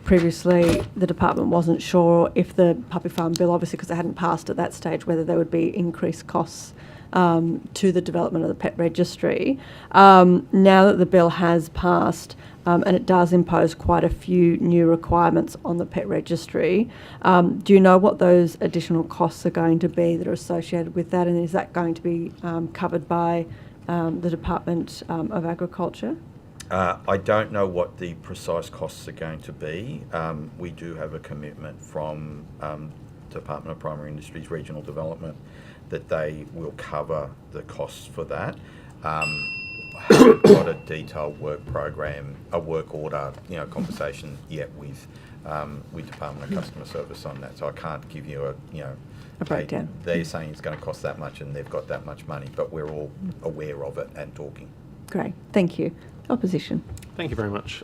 S1: previously the department wasn't sure if the puppy farm bill, obviously because it hadn't passed at that stage, whether there would be increased costs to the development of the pet registry. Now that the bill has passed, and it does impose quite a few new requirements on the pet registry, do you know what those additional costs are going to be that are associated with that, and is that going to be covered by the Department of Agriculture?
S2: I don't know what the precise costs are going to be. We do have a commitment from Department of Primary Industries Regional Development that they will cover the costs for that. I haven't got a detailed work program, a work order, conversation yet with Department of Customer Service on that. So I can't give you a
S1: breakdown.
S2: They're saying it's going to cost that much and they've got that much money, but we're all aware of it and talking.
S1: Great, thank you. Opposition.
S6: Thank you very much.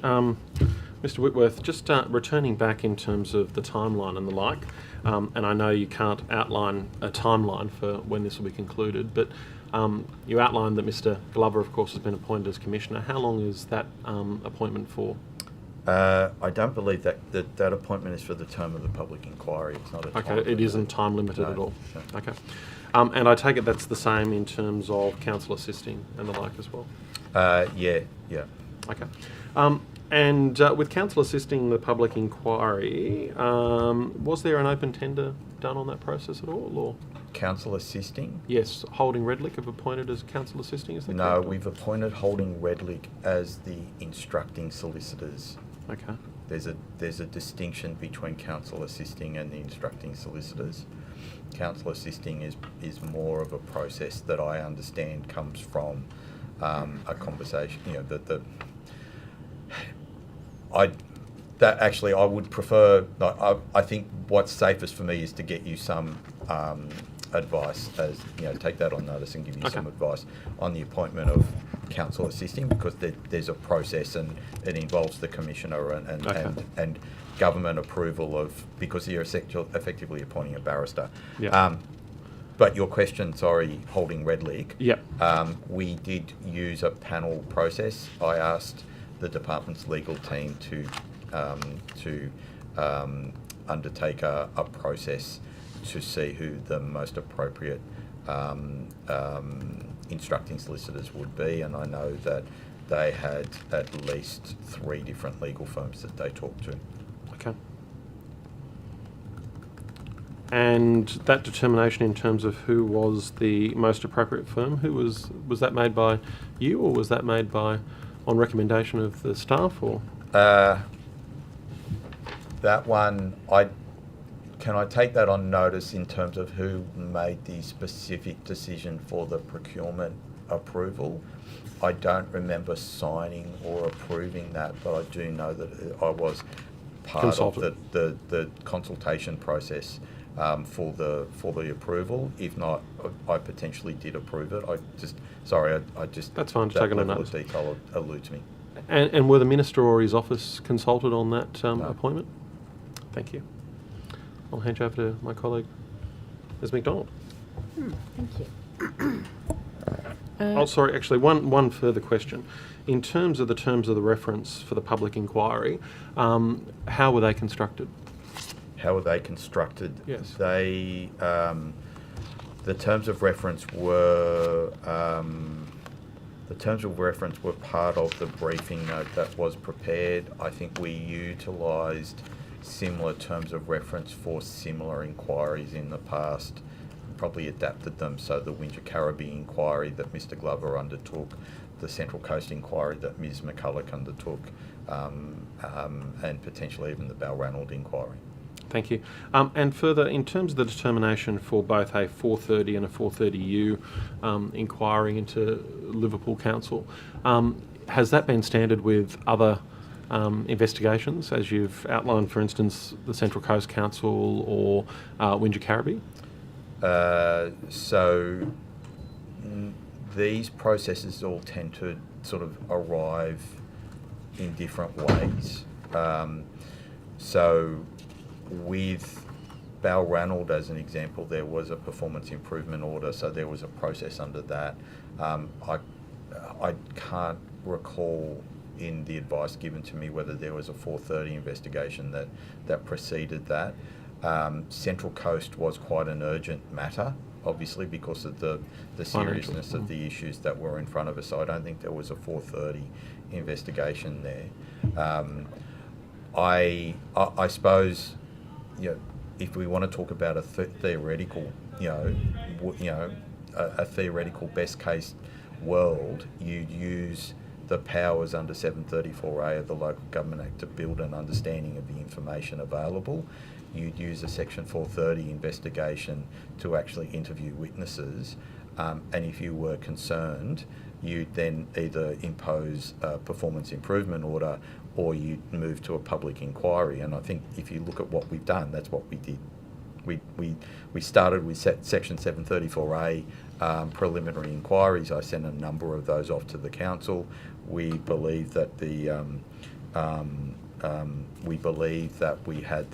S6: Mr Whitworth, just returning back in terms of the timeline and the like, and I know you can't outline a timeline for when this will be concluded, but you outlined that Mr Glover, of course, has been appointed as Commissioner. How long is that appointment for?
S2: I don't believe that appointment is for the term of the public inquiry. It's not a time
S6: Okay, it isn't time limited at all. No. Okay. And I take it that's the same in terms of council assisting and the like as well?
S2: Yeah.
S6: Okay. And with council assisting the public inquiry, was there an open tender done on that process at all, or?
S2: Council assisting?
S6: Yes, Holding Redlick have appointed as council assisting, is that
S2: No,
S6: correct?
S2: we've appointed Holding Redlick as the instructing solicitors
S6: Okay.
S2: There's a distinction between counsel assisting and the instructing solicitors. Counsel assisting is more of a process that I understand comes from a conversation. You know, I would prefer. I think what's safest for me is to get you some advice, as you know, take that on notice and give you some advice on the appointment of counsel assisting, because there's a process and it involves the commissioner and government approval of, because you're effectively appointing a barrister.
S6: Yeah.
S2: But your question, sorry, holding Redlick.
S6: Yep.
S2: We did use a panel process. I asked the department's legal team to undertake a process to see who the most appropriate instructing solicitors would be, and I know that they had at least 3 different legal firms that they talked to.
S6: Okay. And that determination in terms of who was the most appropriate firm, was that made by you, or was that made by on recommendation of the staff, or?
S2: That one, can I take that on notice in terms of who made the specific decision for the procurement approval? I don't remember signing or approving that, but I do know that I was part of the consultation process for the approval. If not, I potentially did approve it.
S6: That's fine.
S2: That
S6: Take it on
S2: level of
S6: notice.
S2: detail eludes me.
S6: And were the Minister or his office consulted on that appointment? Thank you. I'll hand you over to my colleague, Ms McDonald.
S8: Thank you.
S6: Oh, sorry, actually, one further question. In terms of the reference for the public inquiry, how were they constructed?
S2: How were they constructed?
S6: Yes.
S2: They, the terms of reference were part of the briefing note that was prepared. I think we utilised similar terms of reference for similar inquiries in the past, probably adapted them. So the Wingecarribee inquiry that Mr Glover undertook, the Central Coast inquiry that Ms McCulloch undertook, and potentially even the Balranald inquiry.
S6: Thank you. And further, in terms of the determination for both a 430 and a 430U inquiry into Liverpool Council, has that been standard with other investigations, as you've outlined, for instance, the Central Coast Council or Wingecarribee?
S2: So these processes all tend to sort of arrive in different ways. So with Balranald, as an example, there was a performance improvement order, so there was a process under that. I can't recall in the advice given to me whether there was a 430 investigation that preceded that. Central Coast was quite an urgent matter, obviously, because of the seriousness of the issues that were in front of us. So I don't think there was a 430 investigation there. I suppose, you know, if we want to talk about a theoretical, a theoretical best case world, you'd use the powers under 734A of the Local Government Act to build an understanding of the information available. You'd use a Section 430 investigation to actually interview witnesses, and if you were concerned, you'd then either impose a performance improvement order or you'd move to a public inquiry. And I think if you look at what we've done, that's what we did. We started with Section 734A preliminary inquiries. I sent a number of those off to the council. We believe that we had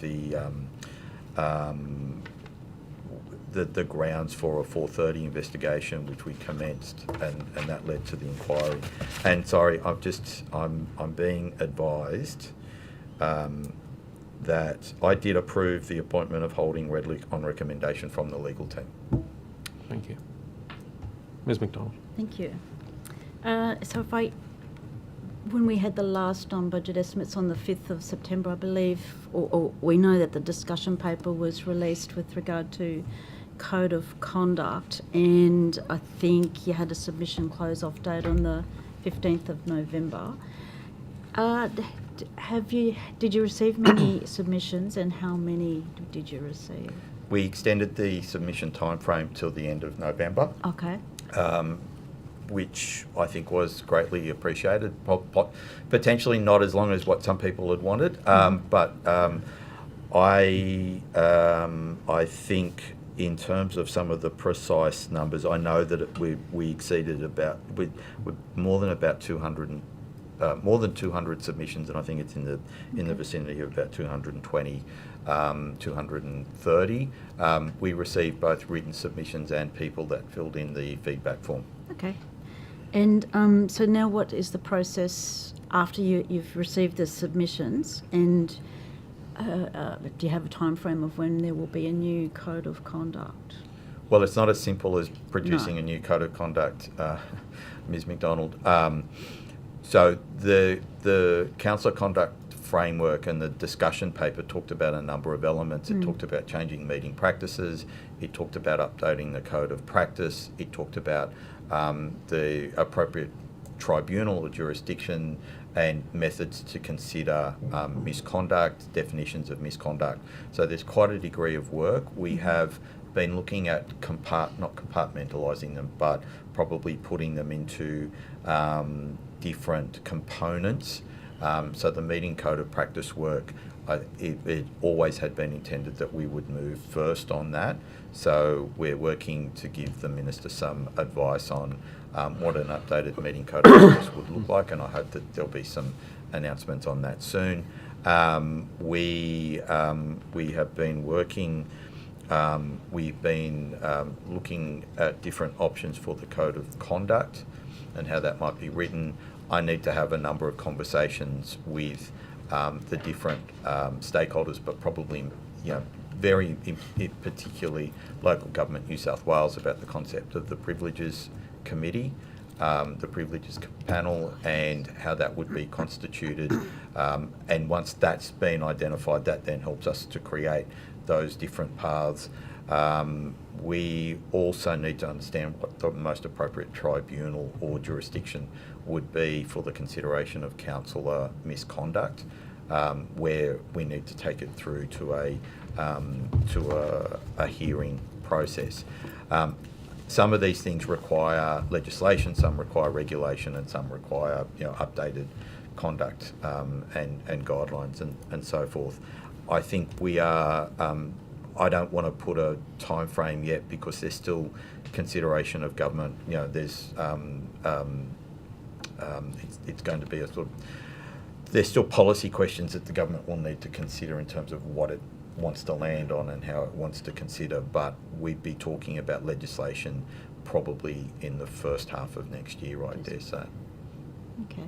S2: the grounds for a 430 investigation, which we commenced, and that led to the inquiry. And sorry, I'm being advised that I did approve the appointment of Holding Redlick on recommendation from the legal team.
S6: Thank you. Ms McDonald.
S8: Thank you. So when we had the last budget estimates on the 5th of September, I believe, or we know that the discussion paper was released with regard to Code of Conduct, and I think you had a submission close-off date on the 15th of November. Did you receive many submissions, and how many did you receive?
S2: We extended the submission timeframe till the end of November,
S8: Okay.
S2: which I think was greatly appreciated. Potentially not as long as what some people had wanted, but I think in terms of some of the precise numbers, I know that we exceeded with more than about 200 more than 200 submissions, and I think it's in the vicinity of about 220, 230. We received both written submissions and people that filled in the feedback form.
S8: Okay. And so now what is the process after you've received the submissions, and do you have a time frame of when there will be a new code of conduct?
S2: Well, it's not as simple as producing a new code of conduct, Ms. McDonald. So the council conduct framework and the discussion paper talked about a number of elements. It talked about changing meeting practices. It talked about updating the code of practice. It talked about the appropriate tribunal or jurisdiction and methods to consider misconduct, definitions of misconduct. So there's quite a degree of work. We have been looking at not compartmentalising them, but probably putting them into different components. So the meeting code of practice work, it always had been intended that we would move first on that. So we're working to give the Minister some advice on what an updated meeting code of practice would look like, and I hope that there'll be some announcements on that soon. We have been working, we've been looking at different options for the code of conduct and how that might be written. I need to have a number of conversations with the different stakeholders, but probably, very particularly local government New South Wales, about the concept of the privileges committee, the privileges panel, and how that would be constituted. And once that's been identified, that then helps us to create those different paths. We also need to understand what the most appropriate tribunal or jurisdiction would be for the consideration of councillor misconduct, where we need to take it through to a hearing process. Some of these things require legislation, some require regulation, and some require updated conduct and guidelines and so forth. I think we are. I don't want to put a time frame yet because there's still consideration of government. There's it's going to be a sort of. There's still policy questions that the government will need to consider in terms of what it wants to land on and how it wants to consider, but we'd be talking about legislation probably in the first half of next year, I dare say.
S8: Okay.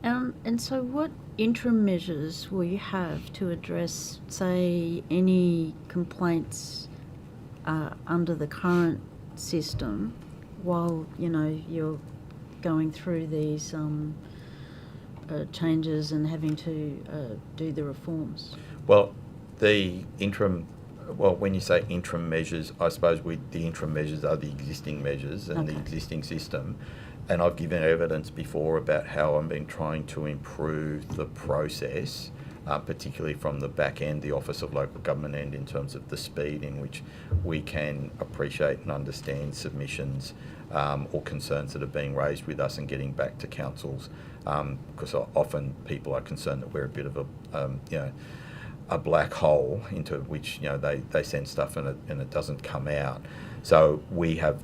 S8: And so what interim measures will you have to address, say, any complaints under the current system while, you're going through these changes and having to do the reforms?
S2: Well, when you say interim measures, I suppose the interim measures are the existing measures and the existing system. And I've given evidence before about how I've been trying to improve the process, particularly from the back end, the Office of Local Government end, in terms of the speed in which we can appreciate and understand submissions or concerns that are being raised with us and getting back to councils. Because often people are concerned that we're a bit of a black hole into which they send stuff and it doesn't come out. So we have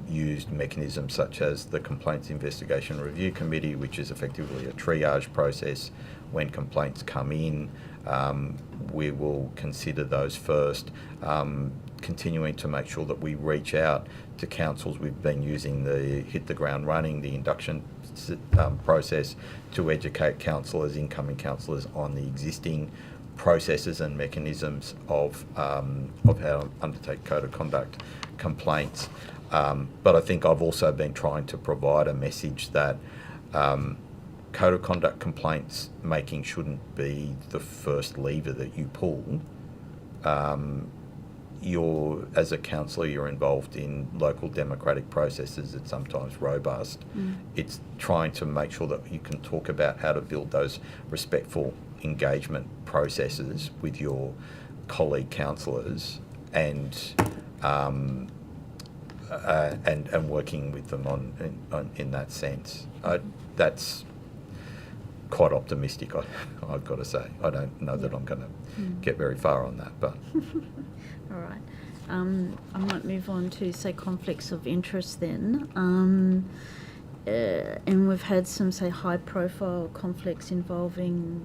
S2: used mechanisms such as the Complaints Investigation Review Committee, which is effectively a triage process. When complaints come in, we will consider those first, continuing to make sure that we reach out to councils. We've been using the Hit the Ground Running, the induction process, to educate councillors, incoming councillors, on the existing processes and mechanisms of how to undertake code of conduct complaints. But I think I've also been trying to provide a message that code of conduct complaints making shouldn't be the first lever that you pull. as a councillor, you're involved in local democratic processes. It's sometimes robust. It's trying to make sure that you can talk about how to build those respectful engagement processes with your colleague councillors and working with them on in that sense. That's quite optimistic, I've got to say. I don't know that I'm going to get very far on that, but...
S8: All right. I might move on to, say, conflicts of interest then. And we've had some, say, high-profile conflicts involving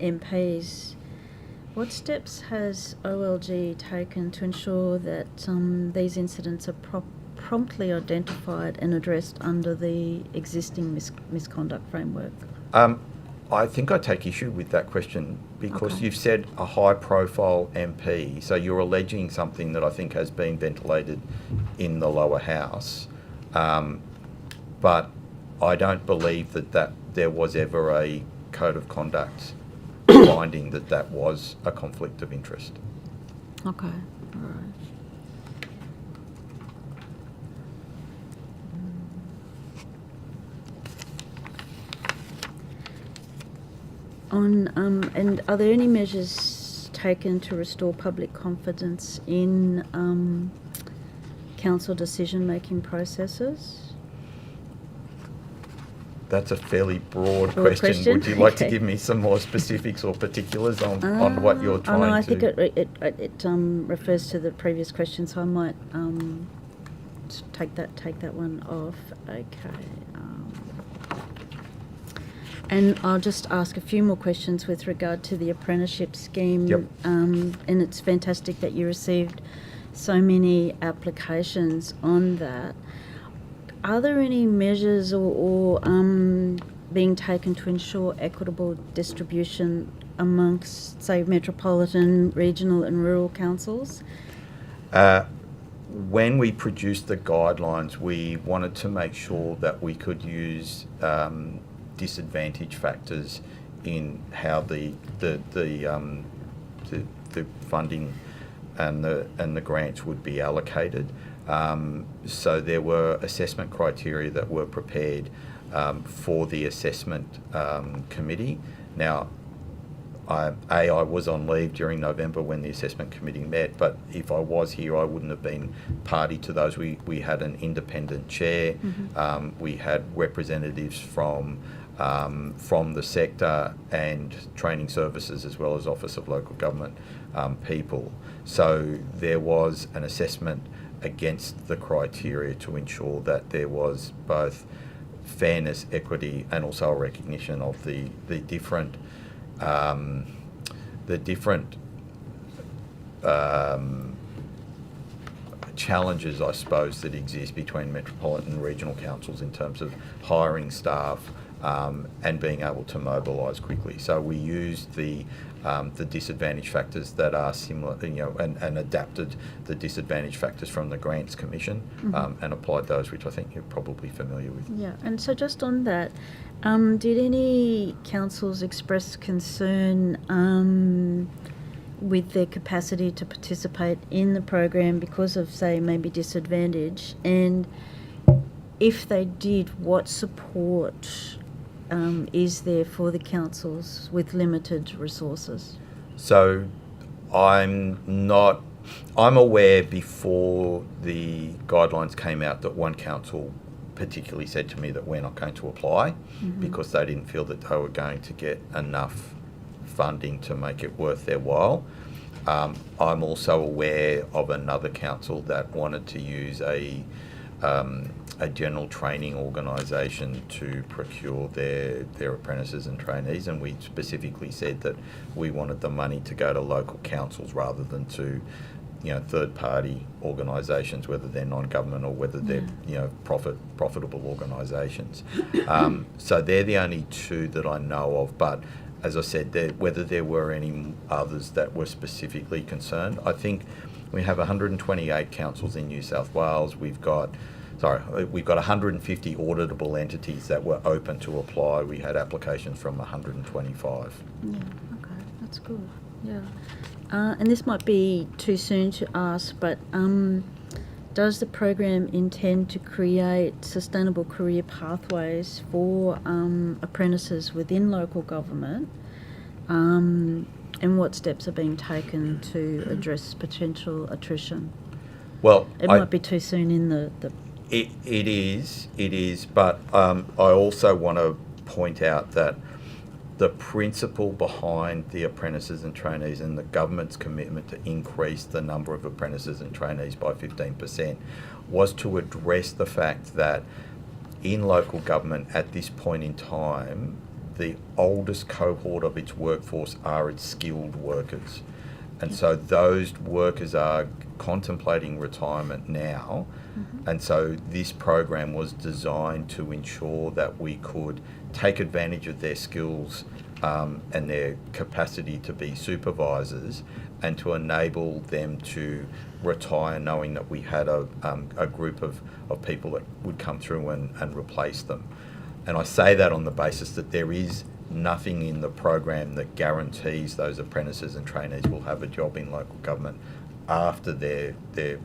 S8: MPs. What steps has OLG taken to ensure that these incidents are promptly identified and addressed under the existing misconduct framework?
S2: I think I take issue with that question because
S8: Okay.
S2: you've said a high-profile MP, so you're alleging something that I think has been ventilated in the lower house, but I don't believe that there was ever a code of conduct finding that was a conflict of interest.
S8: Okay. All right. And are there any measures taken to restore public confidence in council decision-making processes?
S2: That's a fairly broad question. Would you like to give me some more specifics or particulars on what you're trying to...
S8: I think it refers to the previous question, so I might take that one off. Okay. And I'll just ask a few more questions with regard to the apprenticeship scheme.
S2: Yep.
S8: And it's fantastic that you received so many applications on that. Are there any measures or being taken to ensure equitable distribution amongst, say, metropolitan, regional and rural councils?
S2: When we produced the guidelines, we wanted to make sure that we could use disadvantage factors in how the funding and the grants would be allocated. So there were assessment criteria that were prepared for the assessment committee. Now, I was on leave during November when the assessment committee met, but if I was here, I wouldn't have been party to those. We had an independent chair. We had representatives from the sector and training services, as well as Office of Local Government people. So there was an assessment against the criteria to ensure that there was both fairness, equity, and also a recognition of the different challenges, I suppose, that exist between metropolitan and regional councils in terms of hiring staff and being able to mobilise quickly. So we used the disadvantage factors that are similar, and adapted the disadvantage factors from the Grants Commission and applied those, which I think you're probably familiar with.
S8: Yeah, and so just on that, did any councils express concern with their capacity to participate in the program because of, say, maybe disadvantage? And if they did, what support is there for the councils with limited resources?
S2: So I'm aware before the guidelines came out that one council particularly said to me that we're not going to apply because they didn't feel that they were going to get enough funding to make it worth their while. I'm also aware of another council that wanted to use a general training organisation to procure their apprentices and trainees, and we specifically said that we wanted the money to go to local councils rather than to third-party organisations, whether they're non-government or whether they're profitable organisations. So they're the only two that I know of, but as I said, whether there were any others that were specifically concerned. I think we have 128 councils in New South Wales. We've got 150 auditable entities that were open to apply. We had applications from 125.
S8: Yeah, okay, that's good. Yeah. And this might be too soon to ask, but does the program intend to create sustainable career pathways for apprentices within local government? And what steps are being taken to address potential attrition?
S2: Well,
S8: It might be too soon in the
S2: It is, but I also want to point out that the principle behind the apprentices and trainees and the government's commitment to increase the number of apprentices and trainees by 15% was to address the fact that in local government at this point in time, the oldest cohort of its workforce are its skilled workers. And so those workers are contemplating retirement now. And so this program was designed to ensure that we could take advantage of their skills and their capacity to be supervisors, and to enable them to retire knowing that we had a group of people that would come through and replace them. And I say that on the basis that there is nothing in the program that guarantees those apprentices and trainees will have a job in local government after their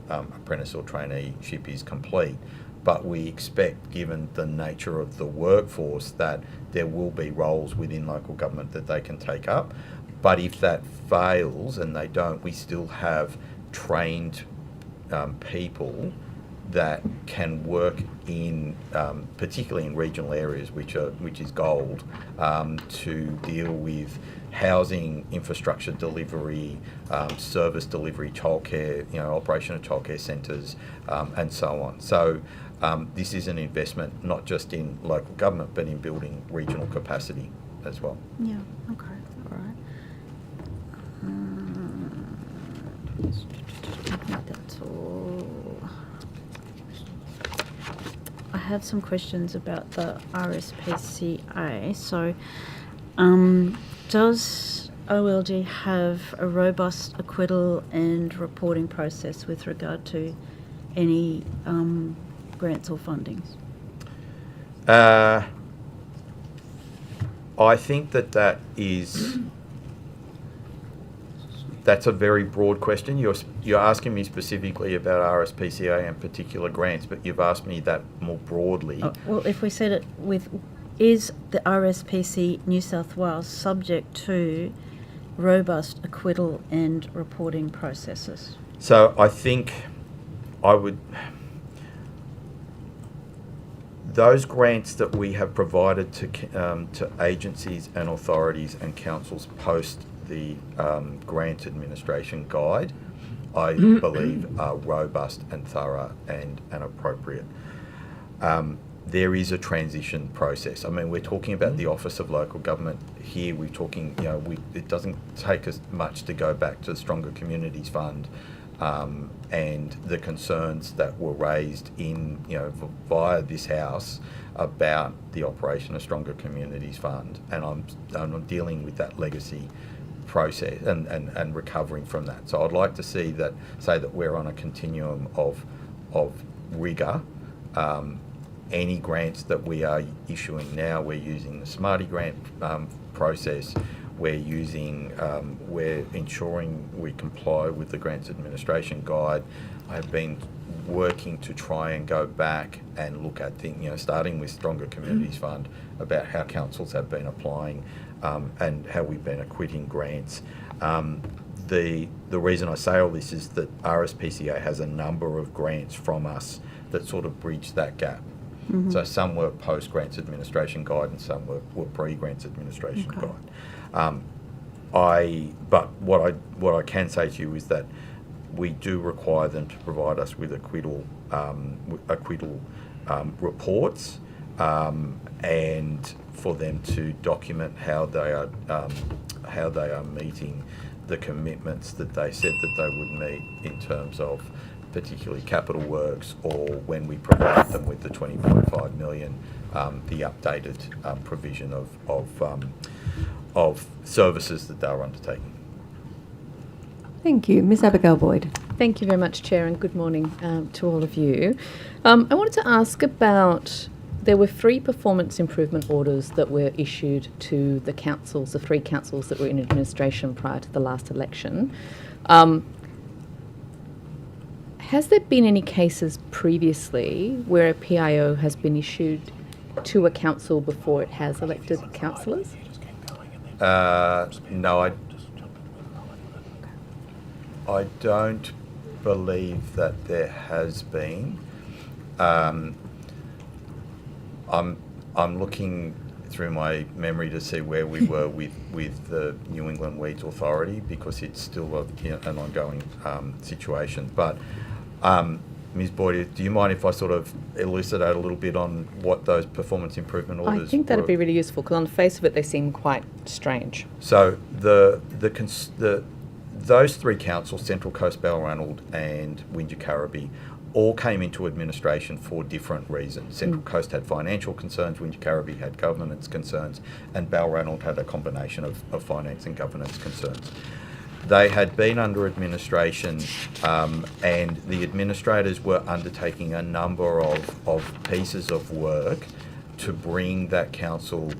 S2: apprentice or traineeship is complete. But we expect, given the nature of the workforce, that there will be roles within local government that they can take up. But if that fails and they don't, we still have trained people that can work in, particularly in regional areas, which is gold, to deal with housing, infrastructure delivery, service delivery, childcare, operation of childcare centres, and so on. So this is an investment not just in local government, but in building regional capacity as well.
S8: Yeah, okay, all right. I think that's all. I have some questions about the RSPCA. So, does OLG have a robust acquittal and reporting process with regard to any grants or fundings?
S2: I think that's a very broad question. You're asking me specifically about RSPCA and particular grants, but you've asked me that more broadly.
S8: Well, if we said it with, is the RSPC New South Wales subject to robust acquittal and reporting processes?
S2: So I think those grants that we have provided to agencies and authorities and councils post the grant administration guide, I believe are robust and thorough and appropriate. There is a transition process. I mean, we're talking about the Office of Local Government here. We're talking, it doesn't take us much to go back to the Stronger Communities Fund and the concerns that were raised via this House about the operation of Stronger Communities Fund, and I'm dealing with that legacy process and recovering from that. So I'd like to say that we're on a continuum of rigour. Any grants that we are issuing now, we're using the Smarty grant process. We're ensuring we comply with the Grants Administration Guide. I've been working to try and go back and look at things, starting with Stronger Communities Fund, about how councils have been applying and how we've been acquitting grants. The reason I say all this is that RSPCA has a number of grants from us that sort of bridge that gap. Mm-hmm. So some were post-Grants Administration Guide and some were pre-Grants Administration Guide. But what I can say to you is that we do require them to provide us with acquittal reports, and for them to document how they are meeting the commitments that they said that they would meet in terms of particularly capital works, or when we provide them with the 20.5 million, the updated provision of services that they are undertaking.
S1: Thank you. Ms Abigail Boyd.
S9: Thank you very much, Chair, and good morning to all of you. I wanted to ask about There were 3 performance improvement orders that were issued to the councils, the 3 councils that were in administration prior to the last election. Has there been any cases previously where a PIO has been issued to a council before it has elected councillors?
S2: No, I don't believe that there has been. I'm looking through my memory to see where we were with the New England Weeds Authority, because it's still an ongoing situation. But Ms. Boyd, do you mind if I sort of elucidate a little bit on what those performance improvement orders
S9: I think that'd
S2: were?
S9: be really useful, because on the face of it they seem quite strange.
S2: So those 3 councils, Central Coast, Balranald and Wingecarribee, all came into administration for different reasons. Central Coast had financial concerns, Wingecarribee had governance concerns, and Balranald had a combination of finance and governance concerns. They had been under administration, and the administrators were undertaking a number of pieces of work to bring that council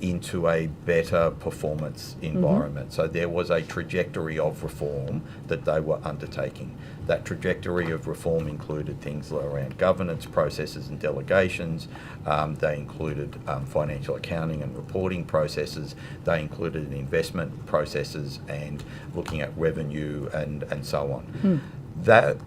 S2: into a better performance environment. So there was a trajectory of reform that they were undertaking. That trajectory of reform included things around governance processes and delegations. They included financial accounting and reporting processes. They included investment processes and looking at revenue and so on.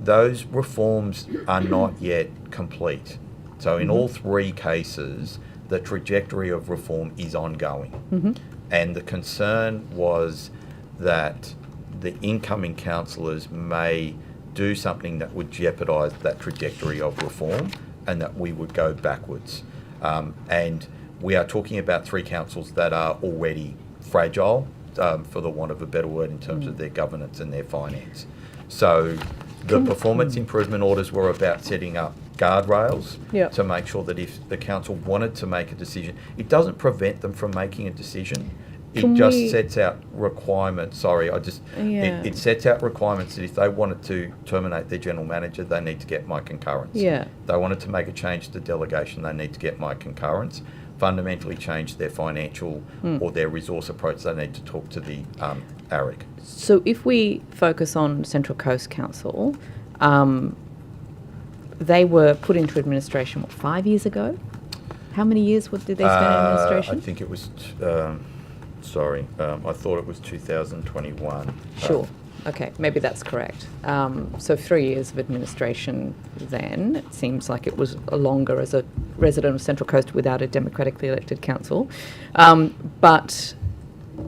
S2: Those reforms are not yet complete. So in all 3 cases, the trajectory of reform is ongoing. And the concern was that the incoming councillors may do something that would jeopardise that trajectory of reform, and that we would go backwards. And we are talking about 3 councils that are already fragile, for the want of a better word, in terms of their governance and their finance. So the performance improvement orders were about setting up guardrails to make sure that if the council wanted to make a decision, it doesn't prevent them from making a decision. It just sets out requirements. It sets out requirements that if they wanted to terminate their general manager, they need to get my concurrence. They wanted to make a change to delegation, they need to get my concurrence. Fundamentally change their financial or their resource approach, they need to talk to the ARIC.
S9: So if we focus on Central Coast Council, they were put into administration, 5 years ago? How many years did they spend in administration?
S2: I think it was, I thought it was 2021.
S9: Sure. Okay, maybe that's correct. So 3 years of administration then. It seems like it was longer as a resident of Central Coast without a democratically elected council. But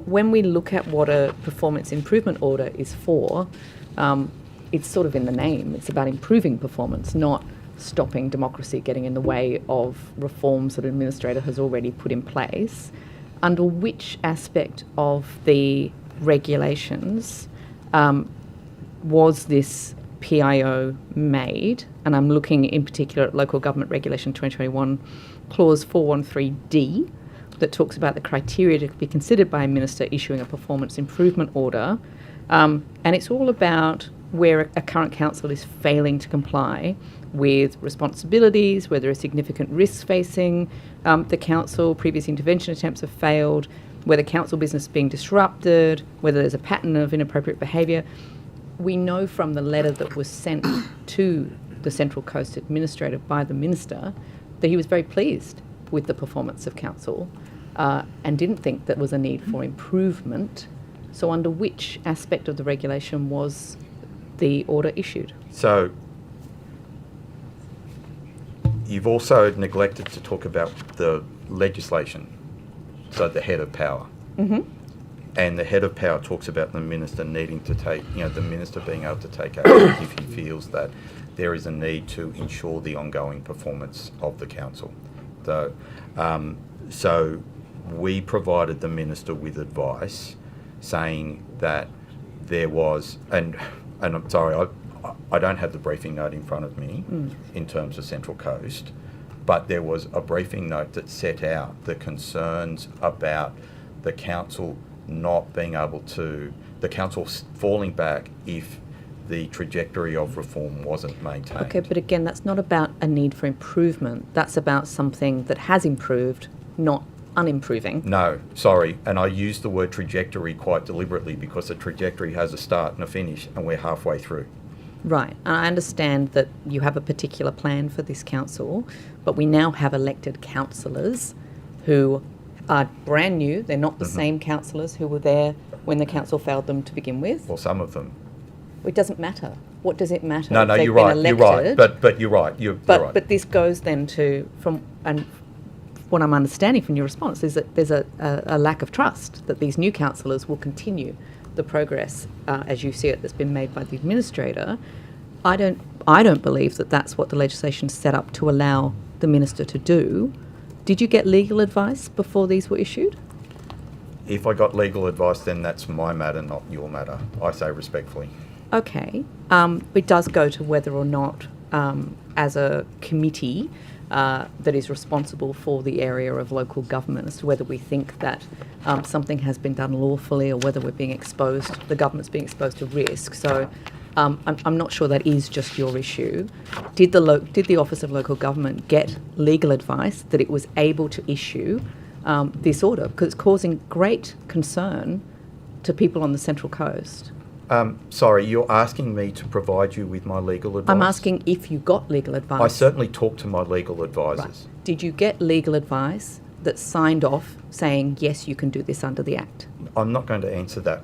S9: when we look at what a performance improvement order is for, it's sort of in the name. It's about improving performance, not stopping democracy getting in the way of reforms that an administrator has already put in place. Under which aspect of the regulations was this PIO made? And I'm looking in particular at Local Government Regulation 2021, Clause 413D, that talks about the criteria to be considered by a minister issuing a performance improvement order. And it's all about where a current council is failing to comply with responsibilities, where there are significant risks facing the council, previous intervention attempts have failed, whether council business is being disrupted, whether there's a pattern of inappropriate behaviour. We know from the letter that was sent to the Central Coast Administrator by the Minister that he was very pleased with the performance of council and didn't think there was a need for improvement. So under which aspect of the regulation was the order issued?
S2: So you've also neglected to talk about the legislation, so the head of power. And the head of power talks about the minister needing to take, the minister being able to take action if he feels that there is a need to ensure the ongoing performance of the council. So we provided the minister with advice saying that there was, and I'm sorry, I don't have the briefing note in front of me in terms of Central Coast, but there was a briefing note that set out the concerns about the council not being able to, the council falling back if the trajectory of reform wasn't maintained.
S9: Okay, but again, that's not about a need for improvement. That's about something that has improved, not unimproving.
S2: No, sorry, and I use the word trajectory quite deliberately because a trajectory has a start and a finish, and we're halfway through.
S9: Right, and I understand that you have a particular plan for this council, but we now have elected councillors who are brand new. They're not the same councillors who were there when the council failed them to begin with.
S2: Well, some of them.
S9: It doesn't matter. What does it matter?
S2: No,
S9: if they've
S2: you're
S9: been
S2: right. You're right.
S9: elected?
S2: But you're right. You're right.
S9: But this goes then to, and what I'm understanding from your response is that there's a lack of trust that these new councillors will continue the progress, as you see it, that's been made by the administrator. I don't believe that that's what the legislation set up to allow the minister to do. Did you get legal advice before these were issued?
S2: If I got legal advice, then that's my matter, not your matter. I say respectfully.
S9: Okay. It does go to whether or not, as a committee that is responsible for the area of local government, as to whether we think that something has been done lawfully or whether we're being exposed, the government's being exposed to risk. So I'm not sure that is just your issue. Did the Office of Local Government get legal advice that it was able to issue this order? Because it's causing great concern to people on the Central Coast.
S2: Sorry, you're asking me to provide you with my legal advice?
S9: I'm asking if you got legal advice.
S2: I certainly talked to my legal advisors.
S9: Right. Did you get legal advice that signed off saying, yes, you can do this under the Act?
S2: I'm not going to answer that.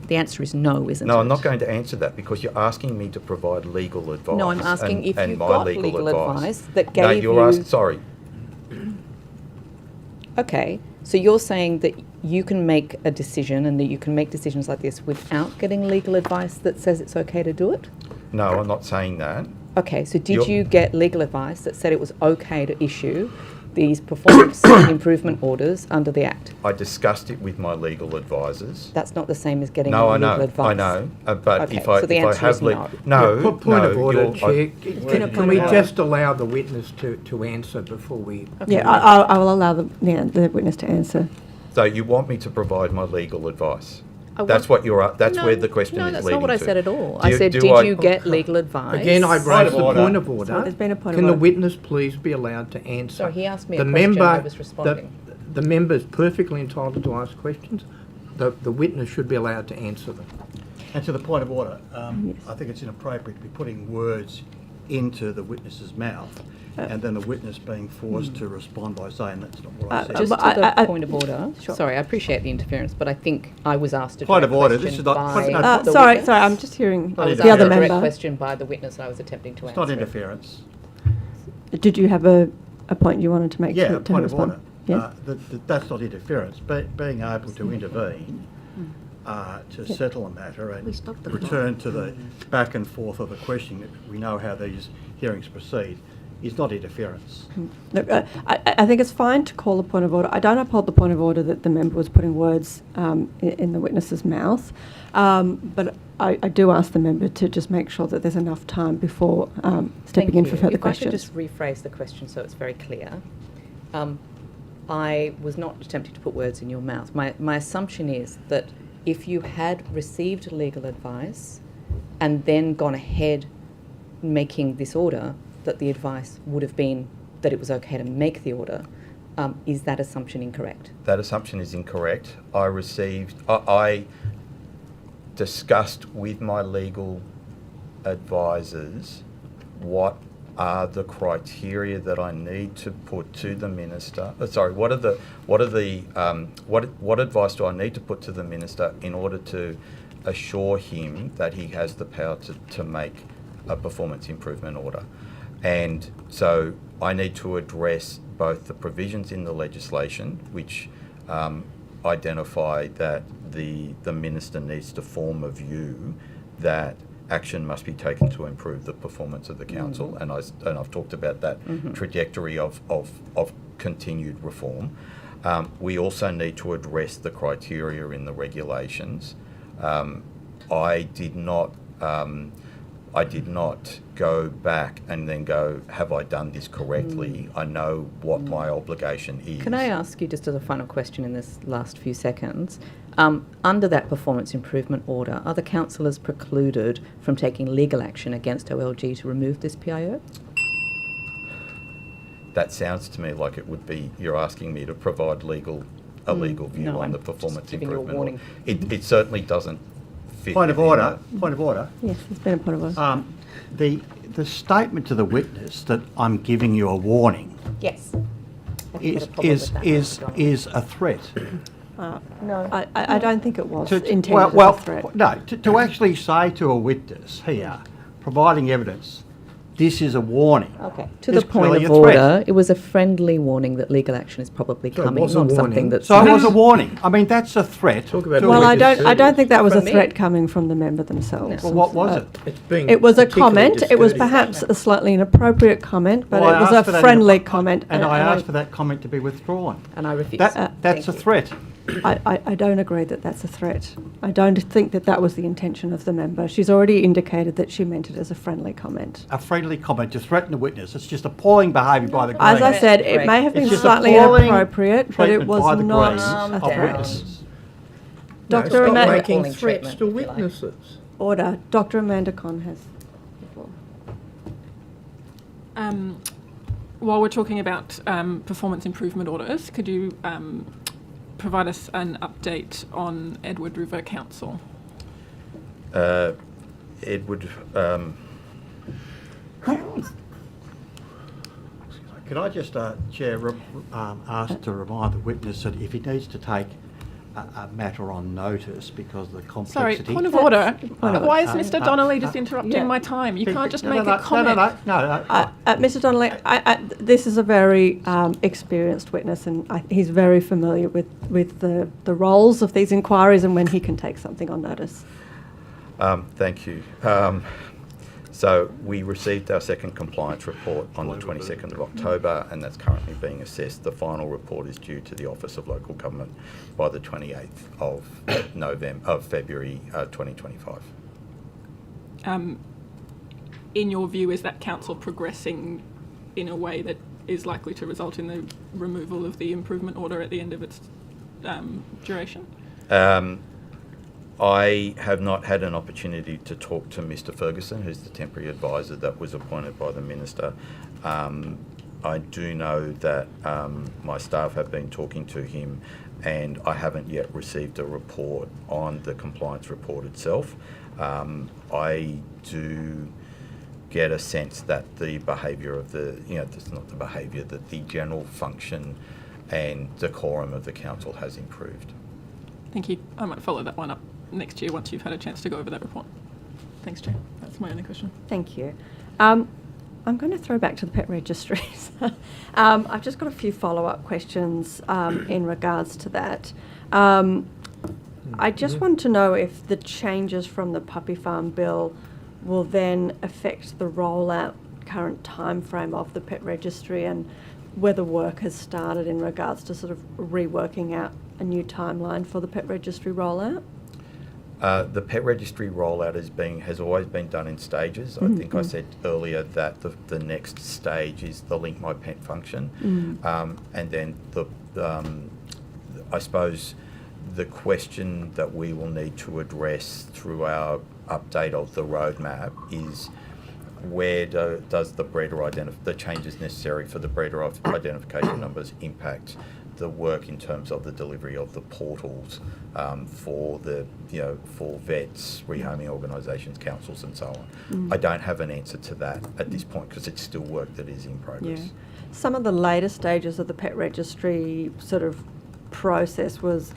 S9: The answer is no, isn't it?
S2: No, I'm not going to answer that because you're asking me to provide legal advice.
S9: No, I'm asking if
S2: and
S9: you
S2: my
S9: got legal advice that gave
S2: no, you're sorry.
S9: Okay, so you're saying that you can make a decision and that you can make decisions like this without getting legal advice that says it's okay to do it?
S2: No, I'm not saying that.
S9: Okay, so did you get legal advice that said it was okay to issue these performance improvement orders under the Act?
S2: I discussed it with my legal advisors.
S9: That's not the same as getting
S2: No, I
S9: legal
S2: know,
S9: advice.
S2: I know. But
S9: Okay,
S2: if I
S9: so the
S2: if I
S9: answer
S2: have
S9: is no.
S2: no,
S10: Point
S2: no,
S10: of order,
S2: you're-
S10: Chair. Can we just allow the witness to answer before we...
S1: Yeah, I will allow the witness to answer.
S2: So you want me to provide my legal advice?
S9: I
S2: That's
S9: want-
S2: what you're. That's
S9: No,
S2: where the question
S9: no,
S2: is
S9: that's
S2: leading
S9: not what I
S2: to.
S9: said at all.
S2: Do
S9: I
S2: you-
S9: said,
S2: do
S9: did
S2: I-
S9: you get legal advice?
S10: Again, I raised the point of
S1: So
S10: order.
S1: there's been a point of
S10: Can the
S1: order.
S10: witness please be allowed to answer?
S9: So he asked me
S10: The
S9: a question, I
S10: member-
S9: was responding.
S10: The member is perfectly entitled to ask questions. The witness should be allowed to answer them.
S11: And to the point of order, I think it's inappropriate to be putting words into the witness's mouth and then the witness being forced to respond by saying that's not what I said.
S9: Just
S1: but
S9: to the
S1: I-
S9: point of order,
S1: Sure.
S9: sorry, I appreciate the interference, but I think I was asked a
S11: Point
S9: direct
S11: of order,
S9: question
S11: this is not-
S9: by
S11: no,
S9: the
S1: Sorry,
S9: witness.
S1: I'm just hearing
S9: I was
S1: the
S9: asked
S1: other
S9: a direct
S1: member.
S9: question by the witness and I was attempting to
S11: It's
S9: answer
S11: not
S9: it.
S11: interference.
S1: Did you have a point you wanted to make
S11: Yeah,
S1: to
S11: a point of
S1: respond?
S11: order.
S1: Yeah.
S11: That's not interference. Being able to intervene to settle a matter and return to the back and forth of the questioning that we know how these hearings proceed is not interference.
S1: Look, I think it's fine to call a point of order. I don't uphold the point of order that the member was putting words in the witness's mouth, but I do ask the member to just make sure that there's enough time before stepping in for further
S9: If
S1: questions.
S9: I could just rephrase the question so it's very clear. I was not attempting to put words in your mouth. My assumption is that if you had received legal advice and then gone ahead making this order, that the advice would have been that it was okay to make the order. Is that assumption incorrect?
S2: That assumption is incorrect. I discussed with my legal advisors what are the criteria that I need to put to the minister. What advice do I need to put to the minister in order to assure him that he has the power to make a performance improvement order? And so I need to address both the provisions in the legislation, which identify that the minister needs to form a view that action must be taken to improve the performance of the council, and I've talked about that trajectory of continued reform. We also need to address the criteria in the regulations. I did not go back and then go, have I done this correctly? I know what my obligation is.
S9: Can I ask you, just as a final question in this last few seconds, under that performance improvement order, are the councillors precluded from taking legal action against OLG to remove this PIO?
S2: that sounds to me like it would be, you're asking me to provide a legal view
S9: No,
S2: on
S9: I'm
S2: the
S9: just
S2: performance
S9: giving you a
S2: improvement.
S9: warning.
S2: It certainly doesn't fit.
S11: Point of
S2: within
S11: order. Point of order.
S1: Yes, there's been a point of order.
S11: The statement to the witness that I'm giving you a warning
S9: Yes.
S11: is a threat.
S1: No. I don't think it was
S11: To-
S1: intended
S11: well,
S1: as a threat.
S11: No, to actually say to a witness here, providing evidence, this is a warning.
S9: Okay. To
S11: is
S9: the point
S11: clearly
S9: of
S11: a threat.
S9: order, it was a friendly warning that legal action is probably
S10: So it
S9: coming,
S10: was a
S9: not something
S10: warning.
S9: that's.
S11: So it was a warning. I mean, that's a threat.
S10: Talk about
S11: to a
S1: Well, I
S11: witness.
S1: don't think that was a
S9: From me.
S1: threat coming from the member themselves.
S11: Well, what was it?
S10: It's being
S1: It was a
S10: particularly
S1: comment. It was
S10: discourteous.
S1: perhaps a slightly inappropriate comment, but
S11: Well, I
S1: it was
S11: asked for that
S1: a
S11: in
S1: friendly comment.
S11: And I asked for that comment to be withdrawn.
S9: And I refuse.
S11: That's
S9: Thank
S11: a
S9: you.
S11: threat.
S1: I don't agree that that's a threat. I don't think that that was the intention of the member. She's already indicated that she meant it as a friendly comment.
S11: A friendly comment to threaten a witness. It's just appalling behaviour by the Green.
S1: As I
S9: Correct.
S1: said, it may have been
S11: It's just
S1: slightly
S11: appalling
S1: inappropriate, but it
S11: treatment
S1: was
S11: by the
S1: not
S11: Greens
S1: a
S11: of
S1: threat.
S11: witnesses.
S10: No,
S1: Dr.
S10: stop
S1: Amanda-
S10: making
S9: Appalling
S10: threats
S9: treatment,
S10: to
S9: if you like.
S10: witnesses.
S1: Order. Dr. Amanda Conn has the floor.
S7: While we're talking about performance improvement orders, could you provide us an update on Edward River Council?
S2: Edward,
S11: Could I just, Chair, ask to remind the witness that if he needs to take a matter on notice because of the
S7: Sorry,
S11: complexity...
S7: point of order.
S1: Point of
S7: Why is
S11: order.
S7: Mr. Donnelly just interrupting
S1: yeah.
S7: my time? You can't just
S11: No,
S7: make
S11: no,
S7: a comment.
S11: No.
S1: Mr. Donnelly, this is a very experienced witness, and he's very familiar with the roles of these inquiries and when he can take something on notice.
S2: thank you. So we received our second compliance report on the 22nd of October, and that's currently being assessed. The final report is due to the Office of Local Government by the 28th of February 2025.
S7: In your view, is that council progressing in a way that is likely to result in the removal of the improvement order at the end of its duration?
S2: I have not had an opportunity to talk to Mr. Ferguson, who's the temporary advisor that was appointed by the Minister. I do know that my staff have been talking to him, and I haven't yet received a report on the compliance report itself. I do get a sense that the behaviour of it's not the behaviour, that the general function and decorum of the council has improved.
S7: Thank you. I might follow that one up next year once you've had a chance to go over that report. Thanks, Chair. That's my only question.
S1: Thank you. I'm going to throw back to the pet registries. I've just got a few follow-up questions in regards to that. I just want to know if the changes from the Puppy Farm Bill will then affect the rollout current time frame of the pet registry, and whether work has started in regards to sort of reworking out a new timeline for the pet registry rollout.
S2: The pet registry rollout has always been done in stages. I think I said earlier that the next stage is the Link My Pet function, and then I suppose the question that we will need to address through our update of the roadmap is where does the changes necessary for the breeder identification numbers impact the work in terms of the delivery of the portals for vets, rehoming organisations, councils and so on. I don't have an answer to that at this point because it's still work that is in progress.
S1: Yeah. Some of the later stages of the pet registry sort of process was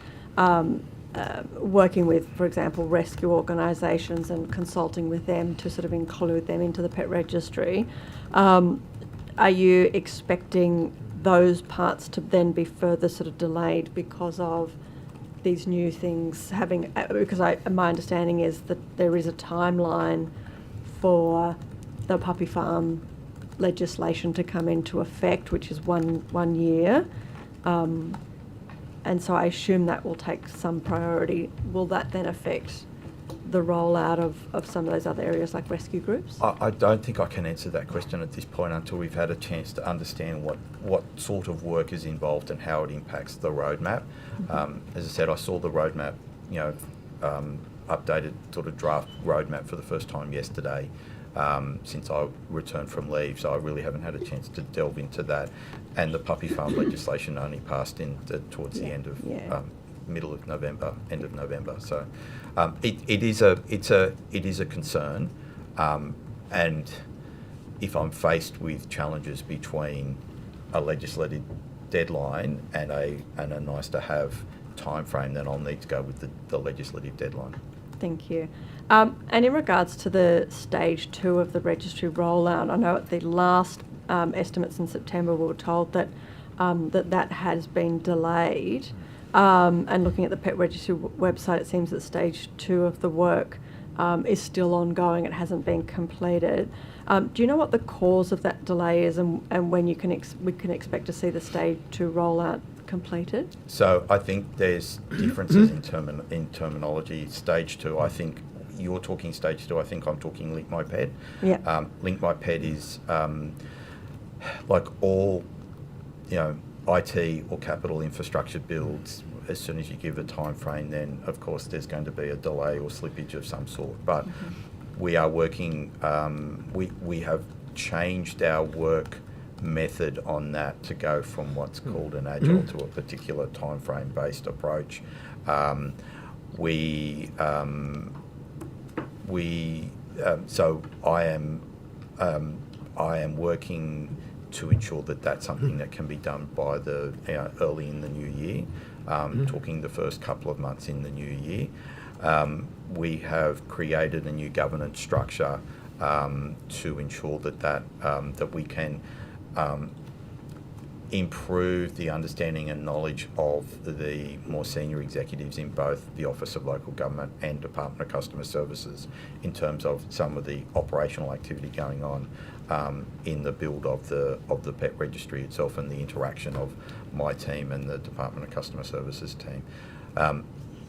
S1: working with, for example, rescue organisations and consulting with them to sort of include them into the pet registry. Are you expecting those parts to then be further sort of delayed because of these new things having, because my understanding is that there is a timeline for the puppy farm legislation to come into effect, which is one year. And so I assume that will take some priority. Will that then affect the rollout of some of those other areas like rescue groups?
S2: I don't think I can answer that question at this point until we've had a chance to understand what sort of work is involved and how it impacts the roadmap. As I said, I saw the roadmap, updated sort of draft roadmap for the first time yesterday. since I returned from leave, so I really haven't had a chance to delve into that. And the puppy farm legislation only passed towards the end of middle of November, end of November. So it is a concern, and if I'm faced with challenges between a legislative deadline and a nice to have time frame, then I'll need to go with the legislative deadline. Thank you.
S1: And in regards to the stage 2 of the registry rollout, I know at the last estimates in September we were told that that has been delayed. And looking at the Pet Registry website, it seems that stage 2 of the work is still ongoing. It hasn't been completed. Do you know what the cause of that delay is, and when we can expect to see the stage 2 rollout completed?
S2: So I think there's differences in terminology. Stage 2, I think you're talking stage 2. I think I'm talking Link My Pet.
S1: Yeah.
S2: Link My Pet is like all, IT or capital infrastructure builds. As soon as you give a time frame, then of course there's going to be a delay or slippage of some sort. But we are working. We have changed our work method on that to go from what's called an agile to a particular time frame based approach. So I am working to ensure that that's something that can be done by the early in the new year. Talking the first couple of months in the new year. We have created a new governance structure to ensure that we can improve the understanding and knowledge of the more senior executives in both the Office of Local Government and Department of Customer Services in terms of some of the operational activity going on in the build of the pet registry itself and the interaction of my team and the Department of Customer Services team.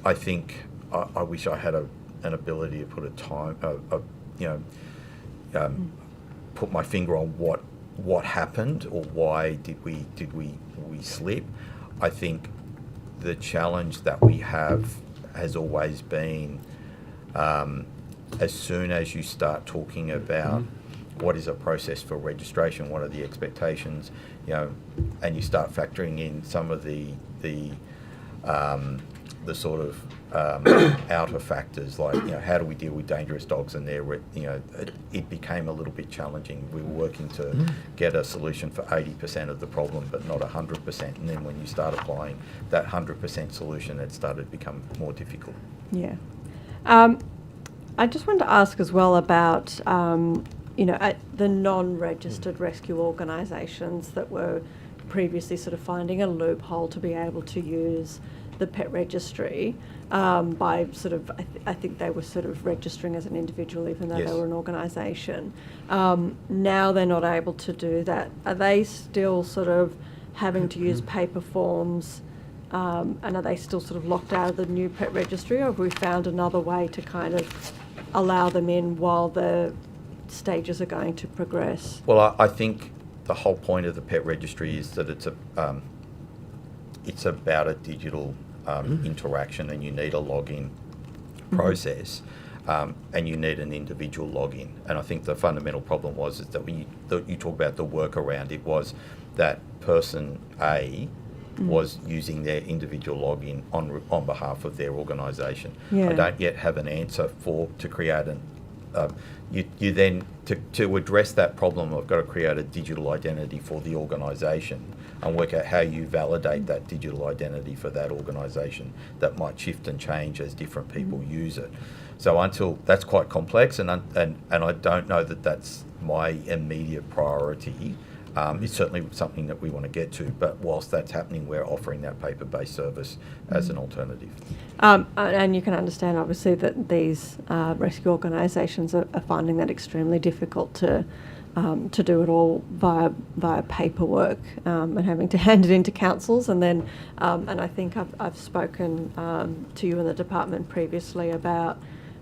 S2: I think I wish I had an ability to put a time, put my finger on what happened or why did we slip. I think the challenge that we have has always been as soon as you start talking about what is a process for registration, what are the expectations, and you start factoring in some of the sort of outer factors like how do we deal with dangerous dogs, and it became a little bit challenging. We were working to get a solution for 80% of the problem but not 100%, and then when you start applying that 100% solution it started to become more difficult.
S1: Yeah. I just wanted to ask as well about the non-registered rescue organisations that were previously sort of finding a loophole to be able to use the pet registry by sort of, I think they were sort of registering as an individual even though they were an organisation. Now they're not able to do that. Are they still sort of having to use paper forms and are they still sort of locked out of the new pet registry, or have we found another way to kind of allow them in while the stages are going to progress?
S2: Well, I think the whole point of the pet registry is that it's about a digital interaction, and you need a login process, and you need an individual login. And I think the fundamental problem is that when you talk about the workaround, it was that person A was using their individual login on behalf of their organisation. I don't yet have an answer to create you then, to address that problem, I've got to create a digital identity for the organisation and work out how you validate that digital identity for that organisation. That might shift and change as different people use it. So until that's quite complex, and I don't know that that's my immediate priority. It's certainly something that we want to get to, but whilst that's happening, we're offering that paper-based service as an alternative.
S1: And you can understand, obviously, that these rescue organisations are finding that extremely difficult to do it all via paperwork and having to hand it into councils. And then, and I think I've spoken to you in the department previously about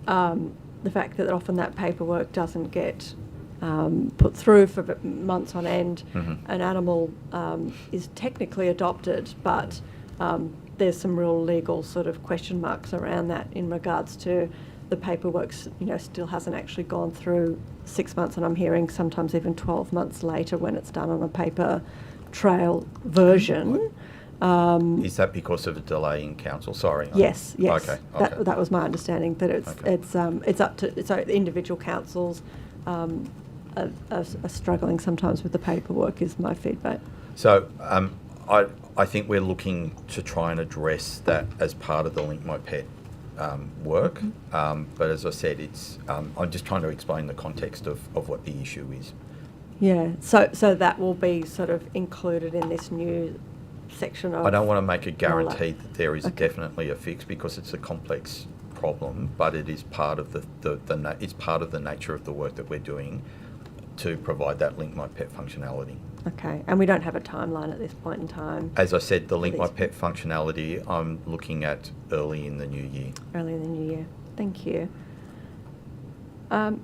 S1: the fact that often that paperwork doesn't get put through for months on end. An animal is technically adopted, but there's some real legal sort of question marks around that in regards to the paperwork, still hasn't actually gone through 6 months, and I'm hearing sometimes even 12 months later when it's done on a paper trail version.
S2: Is that because of a delay in council? Sorry.
S1: Yes.
S2: Okay.
S1: That was my understanding, that
S2: Okay.
S1: it's up to, so the individual councils are struggling sometimes with the paperwork, is my feedback.
S2: So I think we're looking to try and address that as part of the Link My Pet work. But as I said, it's I'm just trying to explain the context of what the issue is.
S1: Yeah, so that will be sort of included in this new section of...
S2: I don't want to make a guarantee
S1: Roll-up.
S2: that there is
S1: Okay.
S2: definitely a fix, because it's a complex problem, but it is part of it's part of the nature of the work that we're doing to provide that Link My Pet functionality.
S1: Okay, and we don't have a timeline at this point in time.
S2: As I said, the Link My
S1: Please.
S2: Pet functionality, I'm looking at early in the new year.
S1: Early in the new year. Thank you. That's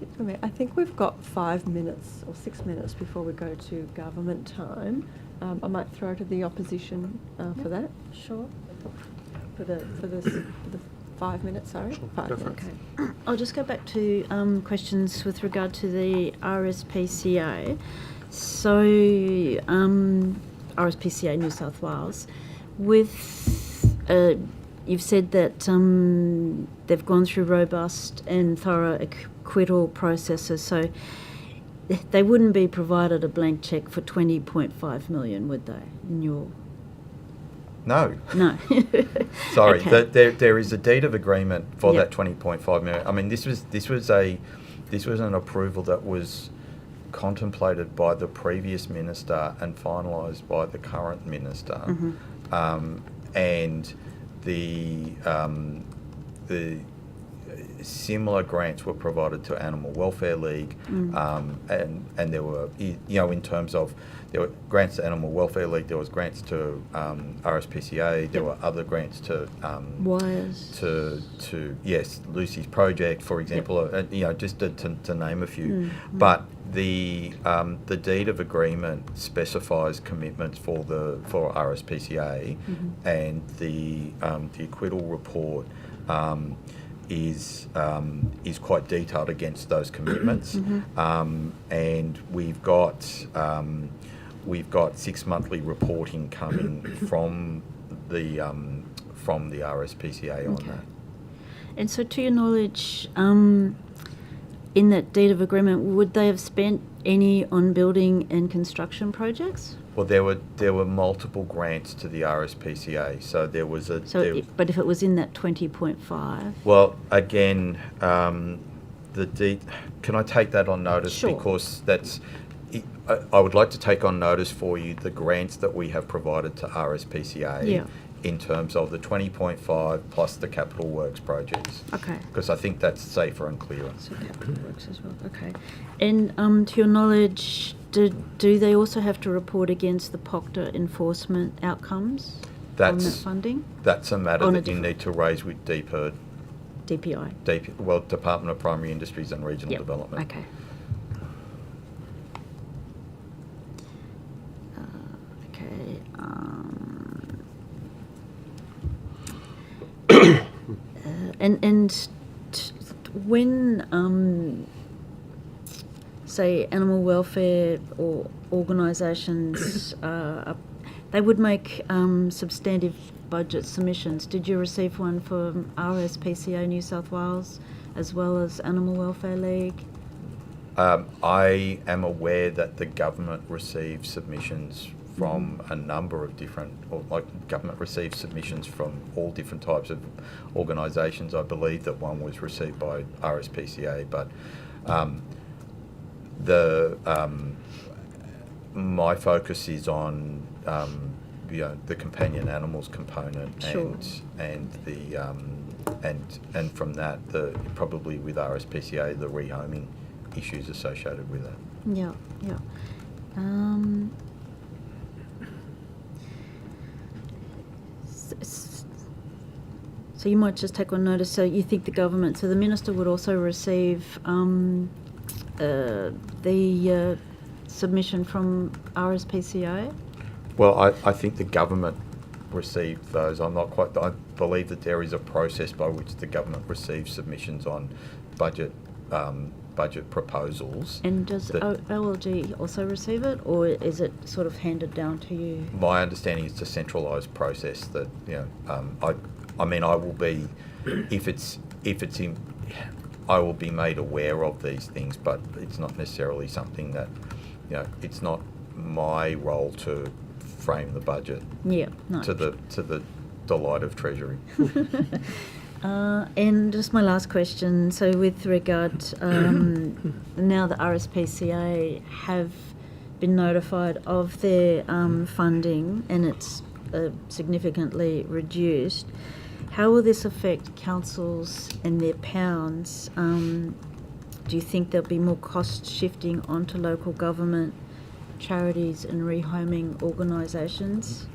S1: it for me. I think we've got 5 minutes or 6 minutes before we go to government time. I might throw to the opposition for that.
S8: Sure.
S1: For the 5 minutes, sorry.
S6: Sure,
S1: 5
S6: go for it.
S1: minutes.
S8: Okay. I'll just go back to questions with regard to the RSPCA. So, RSPCA New South Wales, you've said that they've gone through robust and thorough acquittal processes, so they wouldn't be provided a blank cheque for 20.5 million, would they? In your...
S2: No.
S8: No.
S2: Sorry,
S8: Okay.
S2: there is a deed of agreement for
S8: Yep.
S2: that 20.5 million. I mean, this was an approval that was contemplated by the previous minister and finalised by the current minister, and the similar grants were provided to Animal Welfare League, and there were, in terms of, there were grants to Animal Welfare League, there was grants to RSPCA, there were other grants to
S8: Wires.
S2: to yes, Lucy's project, for example, just to name a few. But the deed of agreement specifies commitments for RSPCA, and the acquittal report is quite detailed against those commitments, and we've got 6 monthly reporting coming from the RSPCA on that.
S8: And so, to your knowledge, in that deed of agreement, would they have spent any on building and construction projects?
S2: Well, there were multiple grants to the RSPCA, so there was a.
S8: But if it was in that 20.5.
S2: Well, again, can I take that on notice?
S8: Sure.
S2: Because I would like to take on notice for you the grants that we have provided to RSPCA.
S8: Yeah.
S2: In terms of the 20.5 plus the capital works projects.
S8: Okay.
S2: Because I think that's safer and clearer.
S8: So capital works as well. Okay. And to your knowledge, do they also have to report against the POCTA enforcement outcomes on that funding?
S2: That's a matter
S8: On a
S2: that you need to raise with DPIRD.
S8: DPI.
S2: Department of Primary Industries and Regional
S8: Yep.
S2: Development.
S8: Okay. Okay. When say animal welfare or organisations, they would make substantive budget submissions. Did you receive one from RSPCA New South Wales as well as Animal Welfare League?
S2: I am aware that the government receives submissions from a number of different, government receives submissions from all different types of organisations. I believe that one was received by RSPCA, but my focus is on the companion animals component,
S8: Sure.
S2: and from that, probably with RSPCA, the rehoming issues associated with it.
S8: Yeah, yeah. So you might just take on notice. So you think so the minister would also receive the submission from RSPCA?
S2: Well, I think the government received those. I believe that there is a process by which the government receives submissions on budget proposals.
S8: And does
S2: that-
S8: OLG also receive it, or is it sort of handed down to you?
S2: My understanding is it's a centralised process that, I mean, I will be, if it's in, I will be made aware of these things, but it's not necessarily something that, it's not my role to frame the budget
S8: Yeah, no.
S2: to the delight of Treasury.
S8: And just my last question, so with regard, now the RSPCA have been notified of their funding and it's significantly reduced, how will this affect councils and their pounds? Do you think there'll be more cost shifting onto local government, charities and rehoming organisations?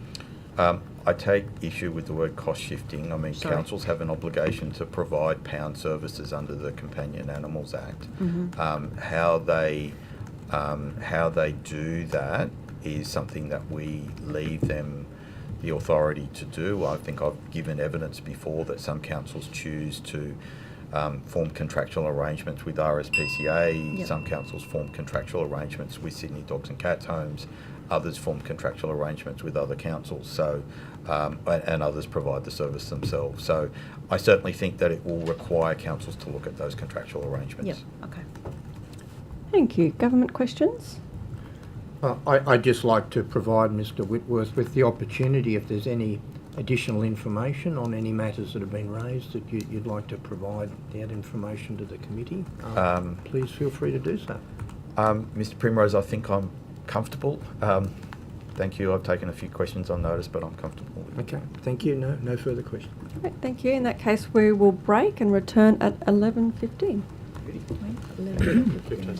S2: I take issue with the word cost shifting. I mean,
S8: Sorry.
S2: councils have an obligation to provide pound services under the Companion Animals Act. How they do that is something that we leave them the authority to do. I think I've given evidence before that some councils choose to form contractual arrangements with RSPCA.
S8: Yep.
S2: Some councils form contractual arrangements with Sydney Dogs and Cats Homes. Others form contractual arrangements with other councils. So, and others provide the service themselves. So, I certainly think that it will require councils to look at those contractual arrangements.
S8: Yep, okay.
S1: Thank you. Government questions?
S10: I'd just like to provide Mr Whitworth with the opportunity, if there's any additional information on any matters that have been raised that you'd like to provide that information to the committee, please feel free to do so.
S2: Mr Primrose, I think I'm comfortable. Thank you. I've taken a few questions on notice, but I'm comfortable.
S10: Okay, thank you. No further questions.
S1: Right, thank you. In that case, we will break and return at 11:15.
S6: 15.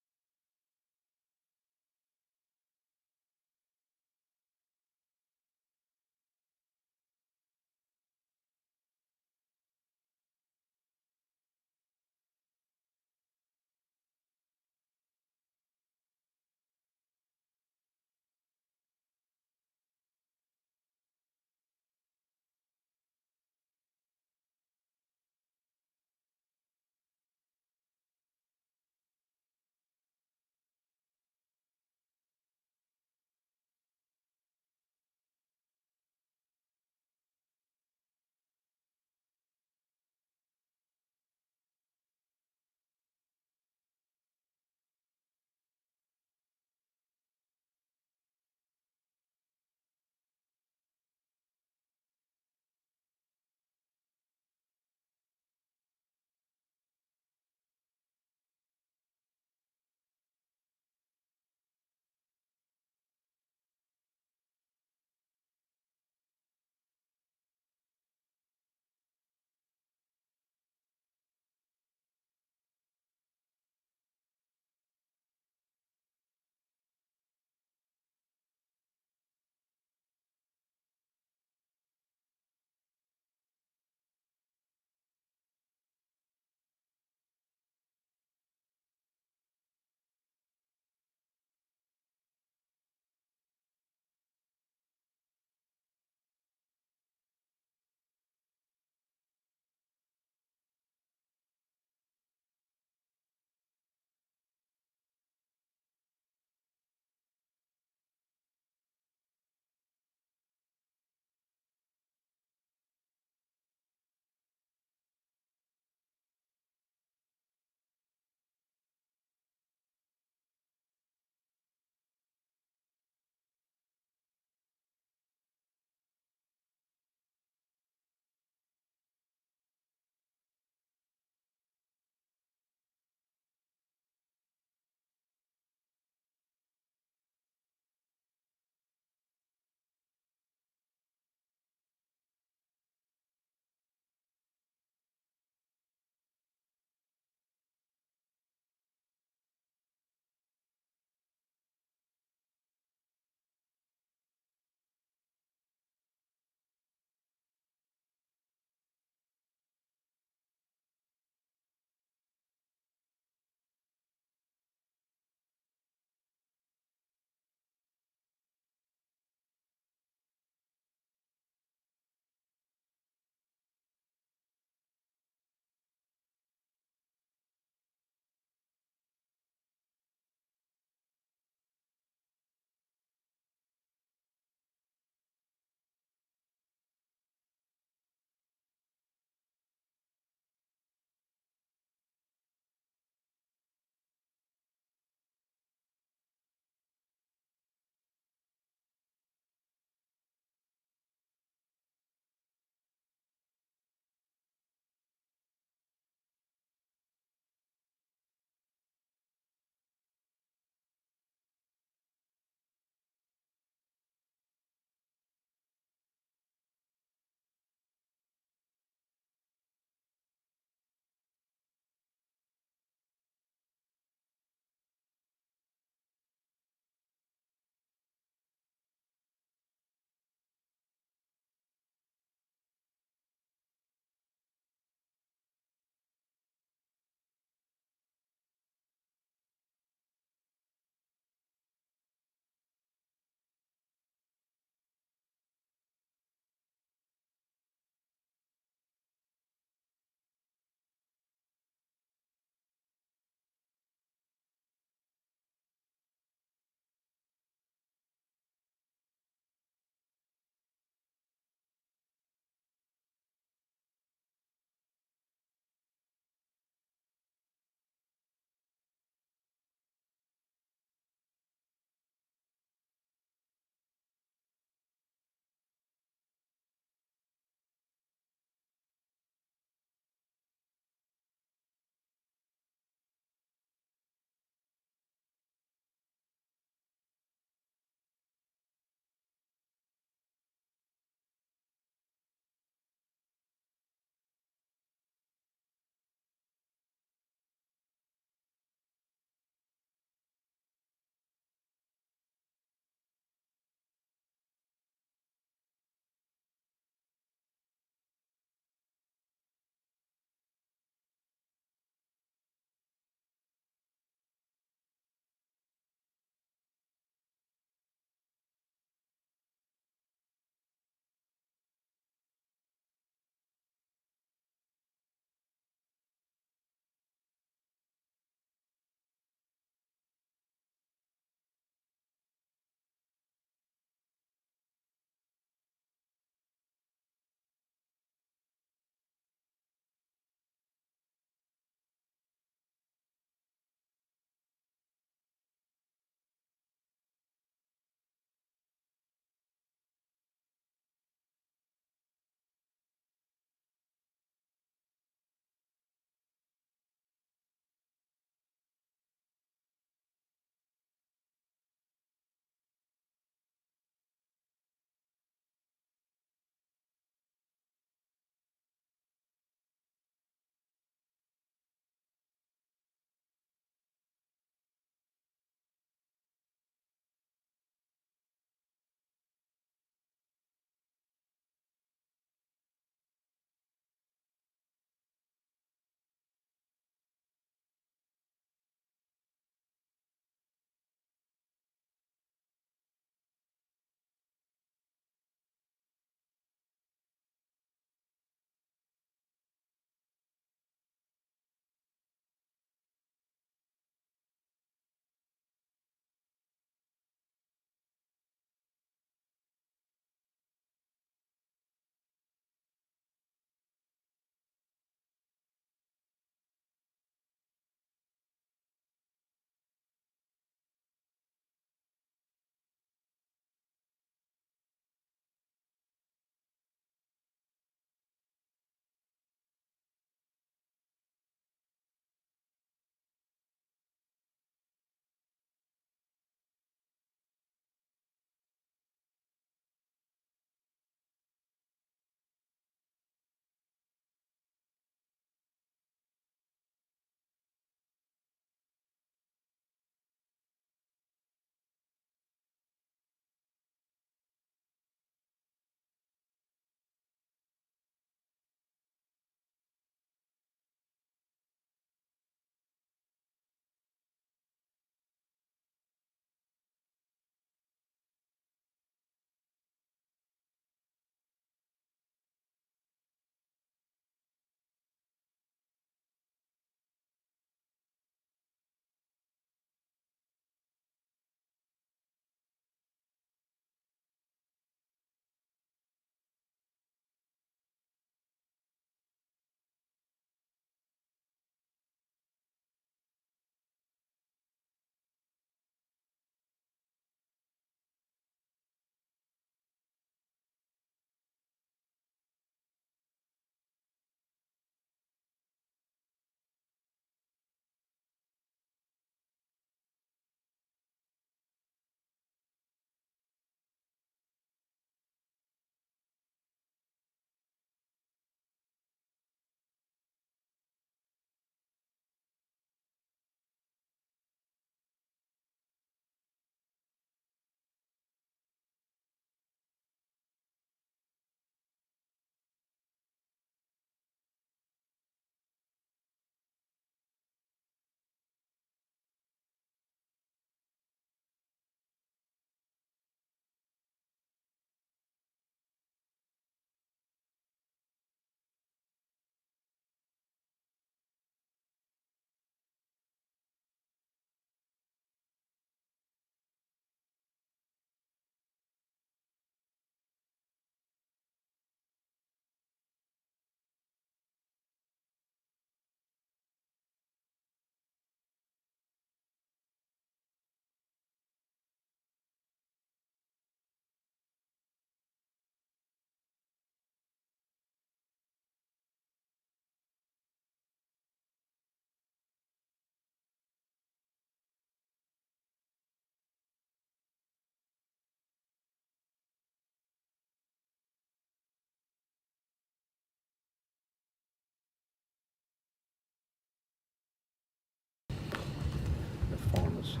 S10: So,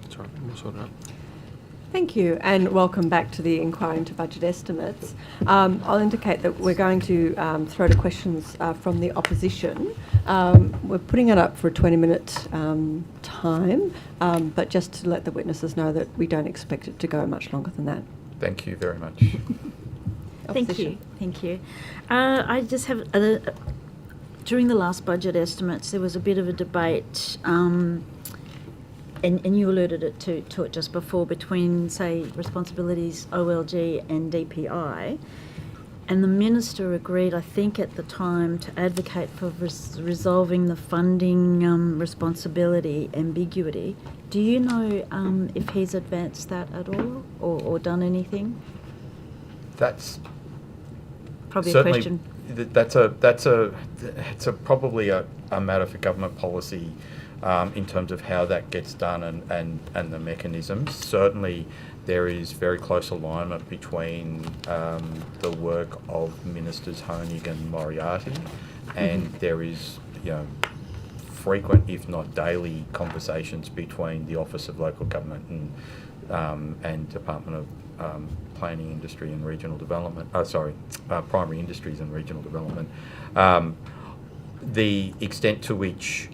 S6: That's right, we'll sort it out.
S1: Thank you, and welcome back to the inquiry into budget estimates. I'll indicate that we're going to throw to questions from the opposition. We're putting it up for a 20-minute time, but just to let the witnesses know that we don't expect it to go much longer than that.
S2: Thank you very much.
S8: Thank you. Thank you. I just have, during the last budget estimates, there was a bit of a debate, and you alluded to it just before, between, say, responsibilities OLG and DPI. And the Minister agreed, I think at the time, to advocate for resolving the funding responsibility ambiguity. Do you know if he's advanced that at all, or done anything?
S2: That's
S8: Probably
S2: certainly
S8: a question.
S2: it's probably a matter for government policy in terms of how that gets done and the mechanisms. Certainly, there is very close alignment between the work of Ministers Honig and Moriarty, and there is, frequent, if not daily, conversations between the Office of Local Government and Department of Planning, Industry and Regional Development. Primary Industries and Regional Development. The extent to which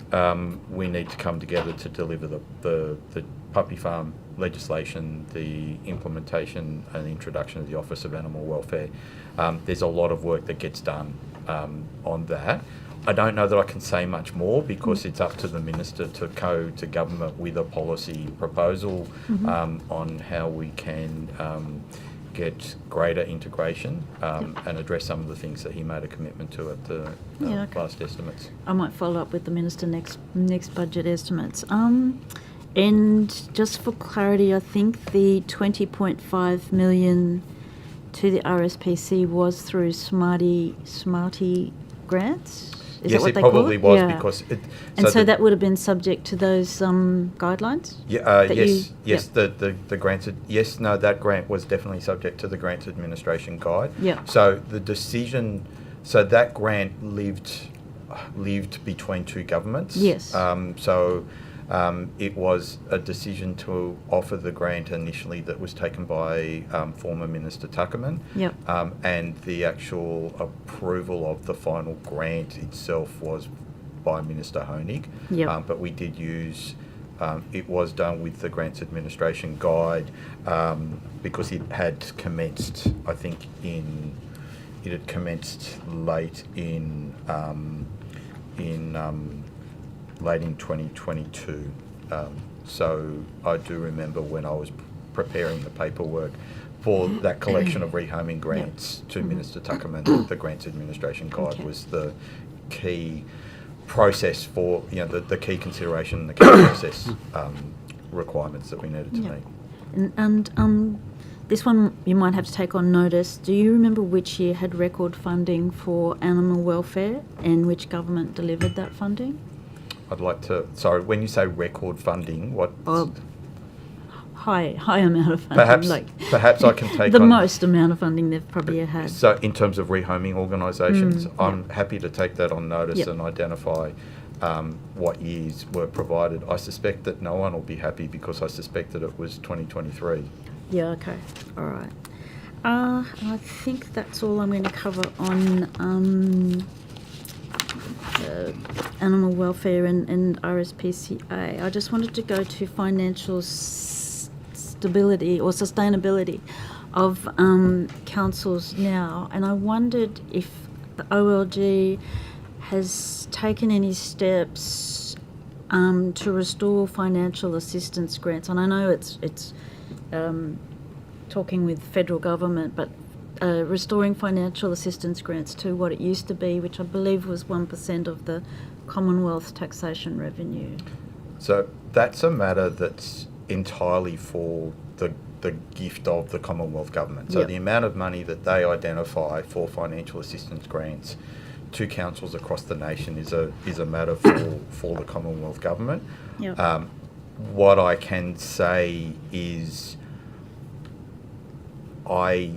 S2: we need to come together to deliver the puppy farm legislation, the implementation and introduction of the Office of Animal Welfare, there's a lot of work that gets done on that. I don't know that I can say much more because it's up to the Minister to go to government with a policy proposal on how we can get greater integration and address some of the things that he made a commitment to at the last estimates.
S8: I might follow up with the Minister next budget estimates. And just for clarity, I think the 20.5 million to the RSPC was through Smarty grants? Is
S2: Yes,
S8: that what
S2: it
S8: they
S2: probably
S8: call it?
S2: was because it.
S8: And so that would have been subject to those guidelines?
S2: Yeah.
S8: that
S2: Yes. The granted. Yes. No. That grant was definitely subject to the grants administration guide.
S8: Yeah.
S2: So the decision. So that grant lived between two governments.
S8: Yes.
S2: It was a decision to offer the grant initially that was taken by former Minister Tuckerman.
S8: Yep.
S2: And the actual approval of the final grant itself was by Minister Honig.
S8: Yep.
S2: But we did use, it was done with the Grants Administration Guide because it had commenced, I think, it had commenced late in late in 2022. So I do remember when I was preparing the paperwork for that collection of rehoming grants to Minister Tuckerman, the Grants Administration Guide was the key process for, the key consideration and the key process requirements that we needed to meet.
S8: And this one you might have to take on notice. Do you remember which year had record funding for animal welfare and which government delivered that funding?
S2: I'd like to, sorry, when you say record funding, what?
S8: High amount of funding.
S2: Perhaps I can take
S8: the
S2: on
S8: most amount of funding they've probably had.
S2: So in terms of rehoming organisations, I'm happy to take that on notice and identify what years were provided. I suspect that no one will be happy because I suspect that it was 2023.
S8: Yeah, okay. All right. I think that's all I'm going to cover on animal welfare and RSPCA. I just wanted to go to financial stability or sustainability of councils now, and I wondered if the OLG has taken any steps to restore financial assistance grants. And I know it's talking with federal government, but restoring financial assistance grants to what it used to be, which I believe was 1% of the Commonwealth taxation revenue.
S2: So that's a matter that's entirely for the gift of the Commonwealth Government. So the amount of money that they identify for financial assistance grants to councils across the nation is a matter for the Commonwealth Government.
S8: Yep.
S2: What I can say is I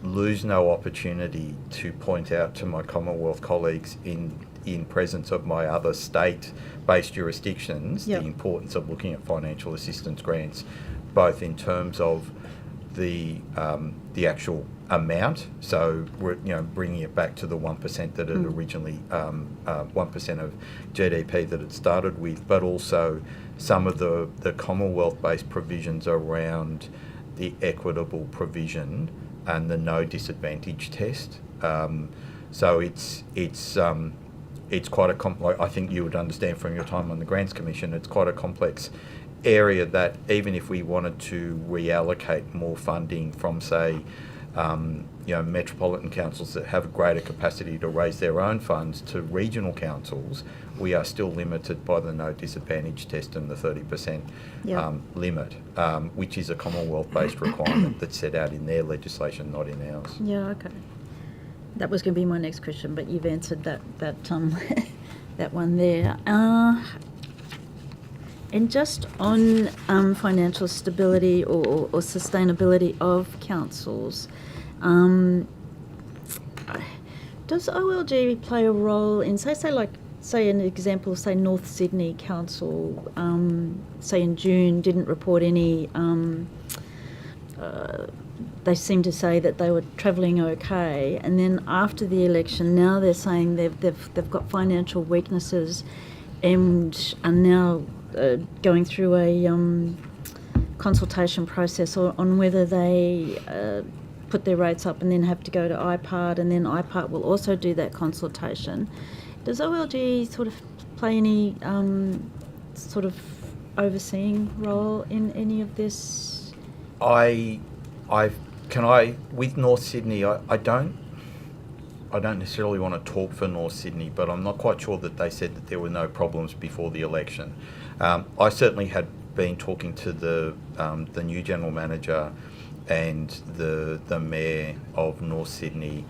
S2: lose no opportunity to point out to my Commonwealth colleagues in in presence of my other state-based jurisdictions,
S8: Yep.
S2: the importance of looking at financial assistance grants, both in terms of the actual amount, so we're bringing it back to the 1% that it originally 1% of GDP that it started with, but also some of the Commonwealth-based provisions around the equitable provision and the no disadvantage test. So it's quite a I think you would understand from your time on the Grants Commission, it's quite a complex area that even if we wanted to reallocate more funding from, say, metropolitan councils that have a greater capacity to raise their own funds to regional councils, we are still limited by the no disadvantage test and the 30% limit, which is a Commonwealth-based requirement that's set out in their legislation, not in ours.
S8: Yeah, okay. That was going to be my next question, but you've answered that that one there. And just on financial stability or sustainability of councils, does OLG play a role in, say an example, say North Sydney Council, say in June didn't report any, they seem to say that they were travelling okay, and then after the election now they're saying they've got financial weaknesses and are now going through a consultation process on whether they put their rates up and then have to go to IPART, and then IPART will also do that consultation. Does OLG sort of play any sort of overseeing role in any of this?
S2: With North Sydney, I don't necessarily want to talk for North Sydney, but I'm not quite sure that they said that there were no problems before the election. I certainly had been talking to the new general manager and the mayor of North Sydney,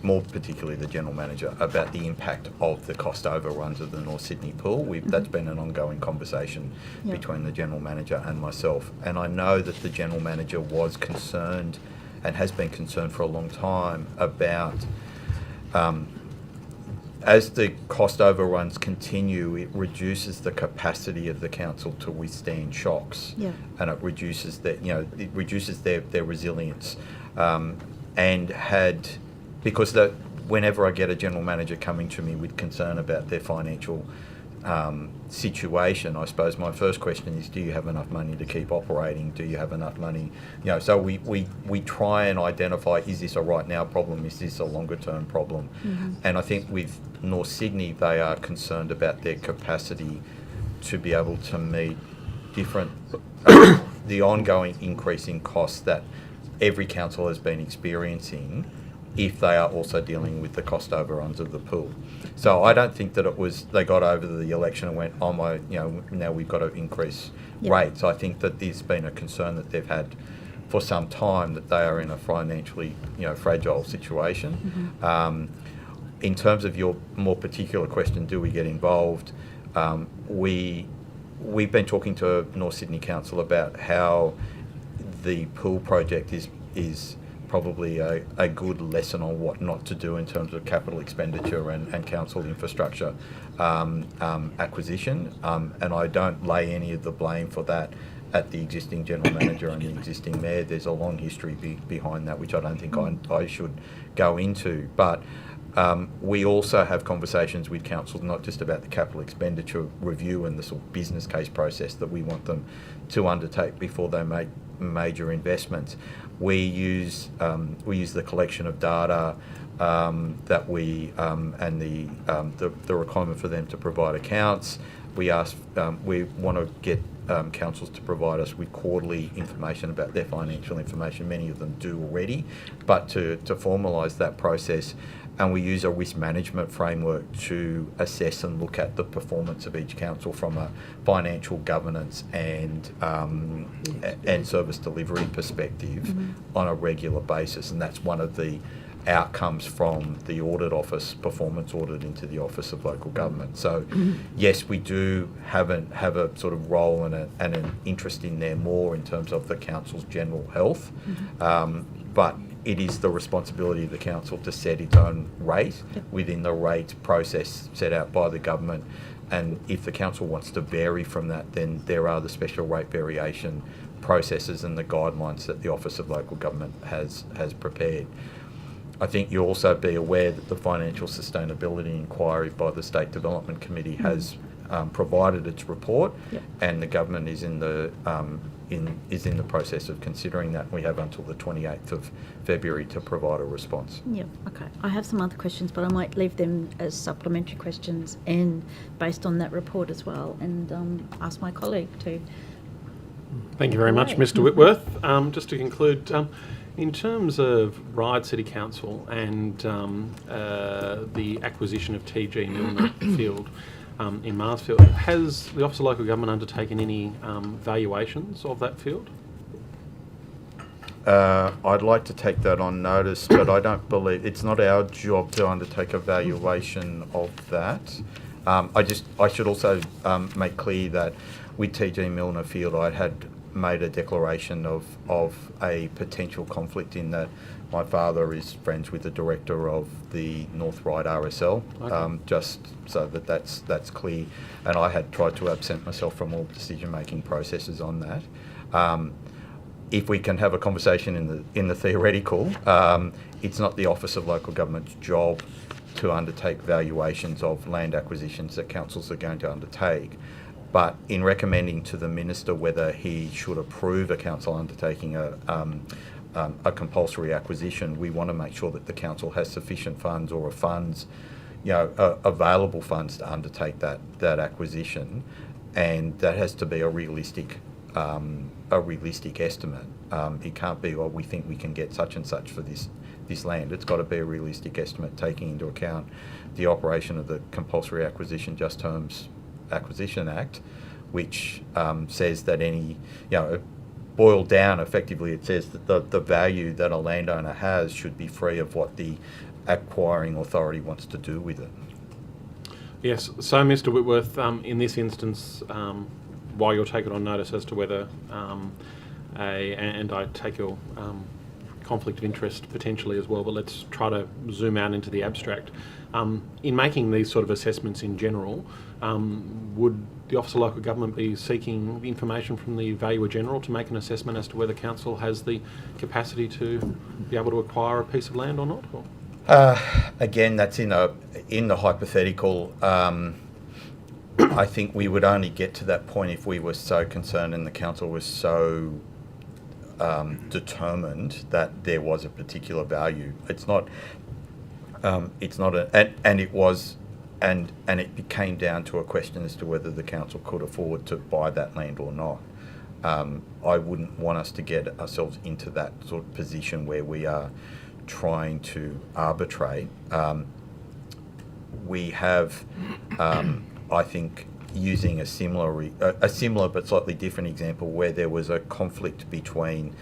S2: more particularly the general manager, about the impact of the cost overruns of the North Sydney pool. That's been an ongoing conversation between the general manager and myself, and I know that the general manager was concerned and has been concerned for a long time about as the cost overruns continue, it reduces the capacity of the council to withstand shocks, and it reduces their resilience. Because whenever I get a general manager coming to me with concern about their financial situation, I suppose my first question is, do you have enough money to keep operating? Do you have enough money? So we try and identify, is this a right now problem? Is this a longer term problem? And I think with North Sydney, they are concerned about their capacity to be able to meet the ongoing increase in costs that every council has been experiencing, if they are also dealing with the cost overruns of the pool. So I don't think that it was they got over the election and went, now we've got to increase rates. I think that there's been a concern that they've had for some time, that they are in a financially fragile situation. In terms of your more particular question, do we get involved? We've been talking to North Sydney Council about how the pool project is probably a good lesson on what not to do in terms of capital expenditure and council infrastructure acquisition. And I don't lay any of the blame for that at the existing general manager and the existing mayor. There's a long history behind that, which I don't think I should go into. But we also have conversations with councils, not just about the capital expenditure review and the sort of business case process that we want them to undertake before they make major investments. We use the collection of data that we and the requirement for them to provide accounts. We want to get councils to provide us with quarterly information about their financial information. Many of them do already, but to formalise that process. And we use a risk management framework to assess and look at the performance of each council from a financial governance and service delivery perspective on a regular basis. And that's one of the outcomes from the audit office, performance audit into the Office of Local Government. So yes, we do have a sort of role and an interest in there more in terms of the council's general health. But it is the responsibility of the council to set its own rate within the rate process set out by the government. And if the council wants to vary from that, then there are the special rate variation processes and the guidelines that the Office of Local Government has prepared. I think you'll also be aware that the Financial Sustainability Inquiry by the State Development Committee has provided its report, and the government is in the process of considering that. We have until the 28th of February to provide a response.
S8: Yeah, okay. I have some other questions, but I might leave them as supplementary questions and based on that report as well, and ask my colleague to.
S6: Thank you very much, Mr. Whitworth. Just to conclude, in terms of Ryde City Council and the acquisition of TG Milner Field in Marsfield, has the Office of Local Government undertaken any valuations of that field?
S2: I'd like to take that on notice, but I don't believe it's not our job to undertake a valuation of that. I should also make clear that with TG Milner Field, I had made a declaration of a potential conflict in that my father is friends with the director of the North Ryde RSL, just so that that's clear. And I had tried to absent myself from all decision-making processes on that. If we can have a conversation in the theoretical, it's not the Office of Local Government's job to undertake valuations of land acquisitions that councils are going to undertake. But in recommending to the Minister whether he should approve a council undertaking a compulsory acquisition, we want to make sure that the council has sufficient funds or available funds to undertake that acquisition, and that has to be a realistic estimate. It can't be, well, we think we can get such and such for this land. It's got to be a realistic estimate taking into account the operation of the Compulsory Acquisition Just Terms Acquisition Act, which says that any, boiled down effectively, it says that the value that a landowner has should be free of what the acquiring authority wants to do with it.
S6: Yes, so Mr. Whitworth, in this instance, while you'll take it on notice as to whether, and I take your conflict of interest potentially as well, but let's try to zoom out into the abstract. In making these sort of assessments in general, would the Office of Local Government be seeking information from the Valuer General to make an assessment as to whether council has the capacity to be able to acquire a piece of land or not? Or?
S2: Again, that's in the hypothetical. I think we would only get to that point if we were so concerned and the council was so determined that there was a particular value. It's not and it came down to a question as to whether the council could afford to buy that land or not. I wouldn't want us to get ourselves into that sort of position where we are trying to arbitrate. We have, I think, using a similar but slightly different example where there was a conflict between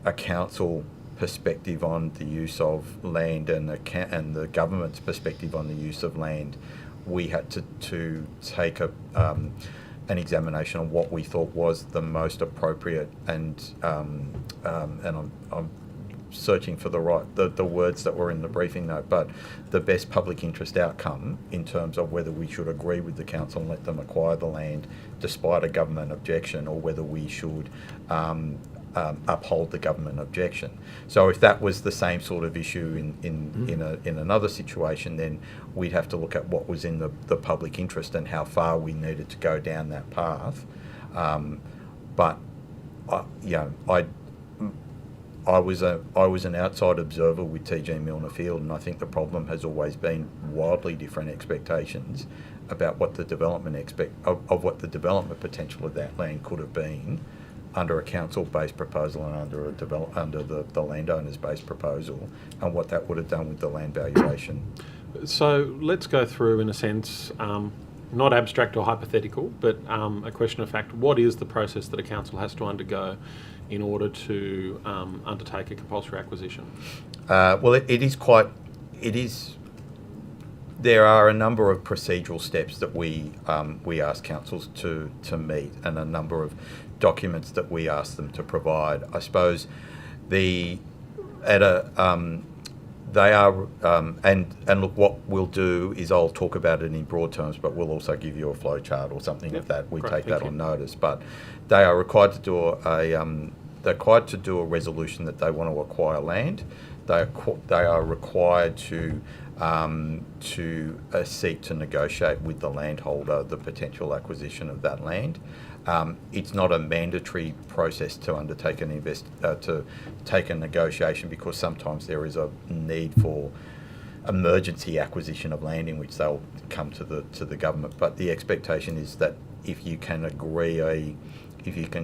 S2: a council perspective on the use of land and the government's perspective on the use of land. We had to take an examination on what we thought was the most appropriate, and I'm searching for the words that were in the briefing note, but the best public interest outcome in terms of whether we should agree with the council and let them acquire the land despite a government objection, or whether we should uphold the government objection. So if that was the same sort of issue in another situation, then we'd have to look at what was in the public interest and how far we needed to go down that path. I was an outside observer with TG Milner Field, and I think the problem has always been wildly different expectations about what the development of what the development potential of that land could have been under a council-based proposal and under the landowner's-based proposal, and what that would have done with the land valuation.
S6: So let's go through, in a sense, not abstract or hypothetical, but a question of fact. What is the process that a council has to undergo in order to undertake a compulsory acquisition?
S2: There are a number of procedural steps that we ask councils to meet, and a number of documents that we ask them to provide. I suppose the at a they are, and look, what we'll do is I'll talk about it in broad terms, but we'll also give you a flow chart or something of that. We
S6: great,
S2: take
S6: thank
S2: that
S6: you.
S2: on notice, but they are required to do they're required to do a resolution that they want to acquire land. They are required to seek to negotiate with the landholder the potential acquisition of that land. It's not a mandatory process to undertake to take a negotiation, because sometimes there is a need for emergency acquisition of land in which they'll come to the government. But the expectation is that if you can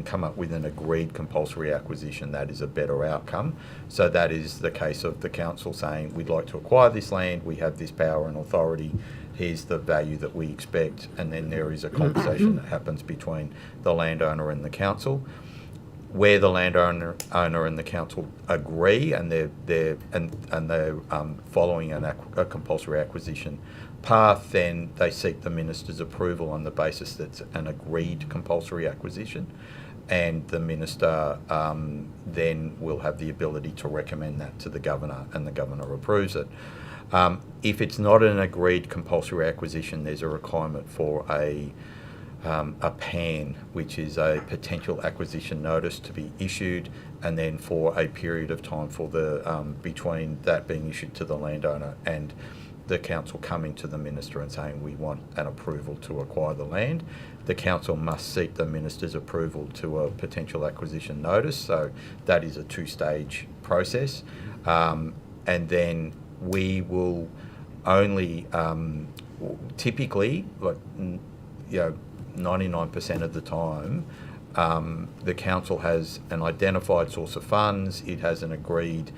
S2: come up with an agreed compulsory acquisition, that is a better outcome. So that is the case of the council saying, we'd like to acquire this land, we have this power and authority, here's the value that we expect, and then there is a conversation that happens between the landowner and the council. Where the landowner and the council agree and they're following a compulsory acquisition path, then they seek the minister's approval on the basis that it's an agreed compulsory acquisition, and the minister then will have the ability to recommend that to the governor, and the governor approves it. If it's not an agreed compulsory acquisition, there's a requirement for a PAN, which is a potential acquisition notice, to be issued, and then for a period of time for the between that being issued to the landowner and the council coming to the minister and saying, we want an approval to acquire the land. The council must seek the minister's approval to a potential acquisition notice, so that is a two-stage process. And then we will only typically, 99% of the time, the council has an identified source of funds. It has an agreed.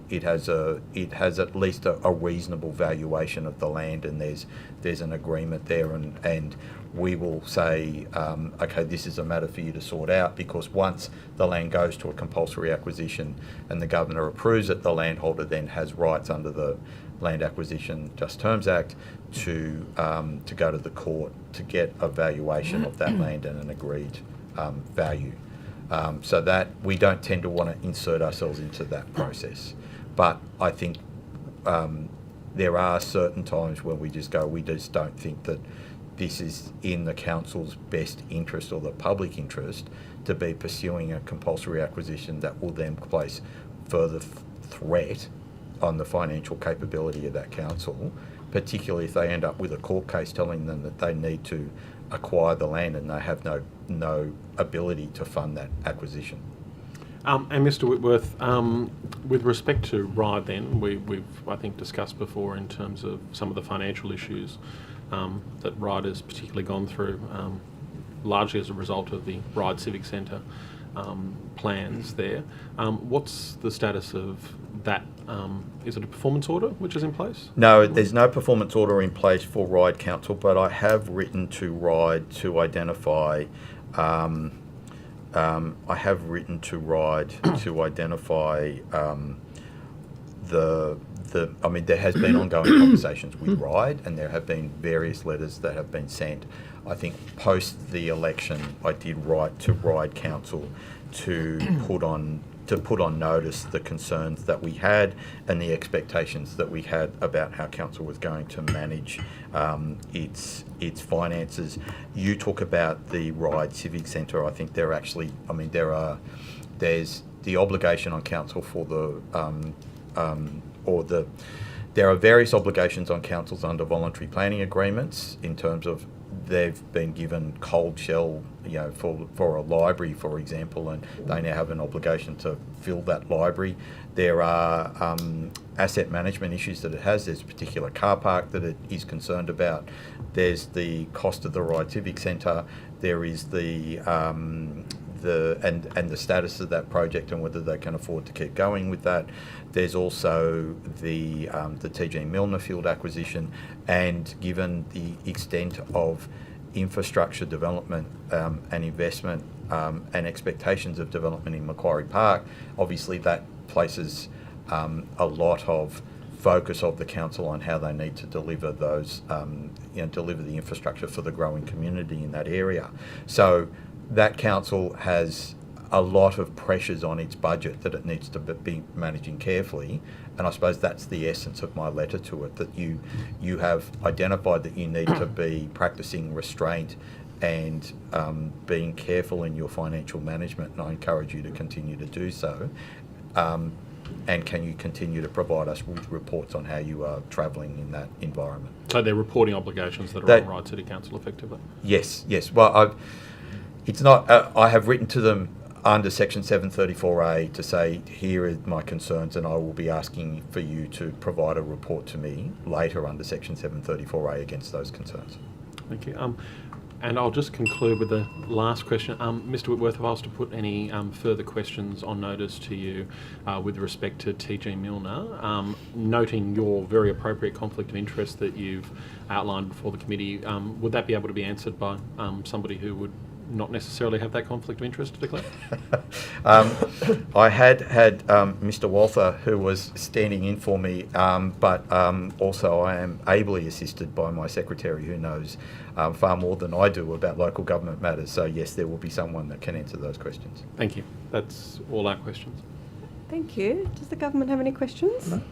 S2: It has at least a reasonable valuation of the land, and there's an agreement there, and we will say, okay, this is a matter for you to sort out, because once the land goes to a compulsory acquisition and the governor approves it, the landholder then has rights under the Land Acquisition Just Terms Act to go to the court to get a valuation of that land and an agreed value. So that we don't tend to want to insert ourselves into that process. But I think there are certain times where we just don't think that this is in the council's best interest or the public interest to be pursuing a compulsory acquisition that will then place further threat on the financial capability of that council, particularly if they end up with a court case telling them that they need to acquire the land and they have no ability to fund that acquisition.
S6: And Mr. Whitworth, with respect to RIDE then, we've I think discussed before in terms of some of the financial issues that RIDE has particularly gone through, largely as a result of the RIDE Civic Centre plans there. What's the status of that? Is it a performance order which is in place?
S2: No, there's no performance order in place for RIDE Council, but I have written to RIDE to identify. I have written to RIDE to identify there has been ongoing conversations with RIDE, and there have been various letters that have been sent. I think post the election, I did write to RIDE Council to put on notice the concerns that we had and the expectations that we had about how council was going to manage its finances. You talk about the RIDE Civic Centre. I think there there's the obligation on council for there are various obligations on councils under voluntary planning agreements in terms of they've been given cold shell, for a library, for example, and they now have an obligation to fill that library. There are asset management issues that it has. There's a particular car park that it is concerned about. There's the cost of the RIDE Civic Centre. There is the status of that project and whether they can afford to keep going with that. There's also the TG Milner Field acquisition, and given the extent of infrastructure development and investment and expectations of development in Macquarie Park, obviously that places a lot of focus of the council on how they need to deliver those, deliver the infrastructure for the growing community in that area. So that council has a lot of pressures on its budget that it needs to be managing carefully. And I suppose that's the essence of my letter to it, that you have identified that you need to be practicing restraint and being careful in your financial management, and I encourage you to continue to do so. And can you continue to provide us with reports on how you are travelling in that environment?
S6: So they're reporting obligations that are on Ryde City Council, effectively?
S2: Yes. Well, I have written to them under Section 734A to say, here are my concerns, and I will be asking for you to provide a report to me later under Section 734A against those concerns.
S6: Thank you. And I'll just conclude with the last question. Mr. Whitworth, if I was to put any further questions on notice to you with respect to TG Milner, noting your very appropriate conflict of interest that you've outlined before the committee, would that be able to be answered by somebody who would not necessarily have that conflict of interest to declare?
S2: I had Mr. Walther, who was standing in for me, but also I am ably assisted by my secretary, who knows far more than I do about local government matters. So yes, there will be someone that can answer those questions.
S6: Thank you. That's all our questions.
S1: Thank you. Does the government have any questions?
S2: No.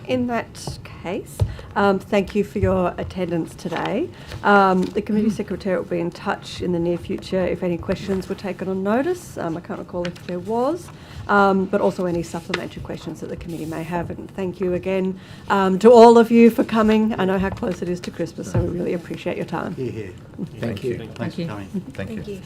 S1: In that case, thank you for your attendance today. The committee secretary will be in touch in the near future if any questions were taken on notice. I can't recall if there was, but also any supplementary questions that the committee may have. And thank you again to all of you for coming. I know how close it is to Christmas, so we really appreciate your time.
S11: Here, here.
S10: Thank you.
S11: Thanks for coming.
S2: Thank you.
S3: Thank you.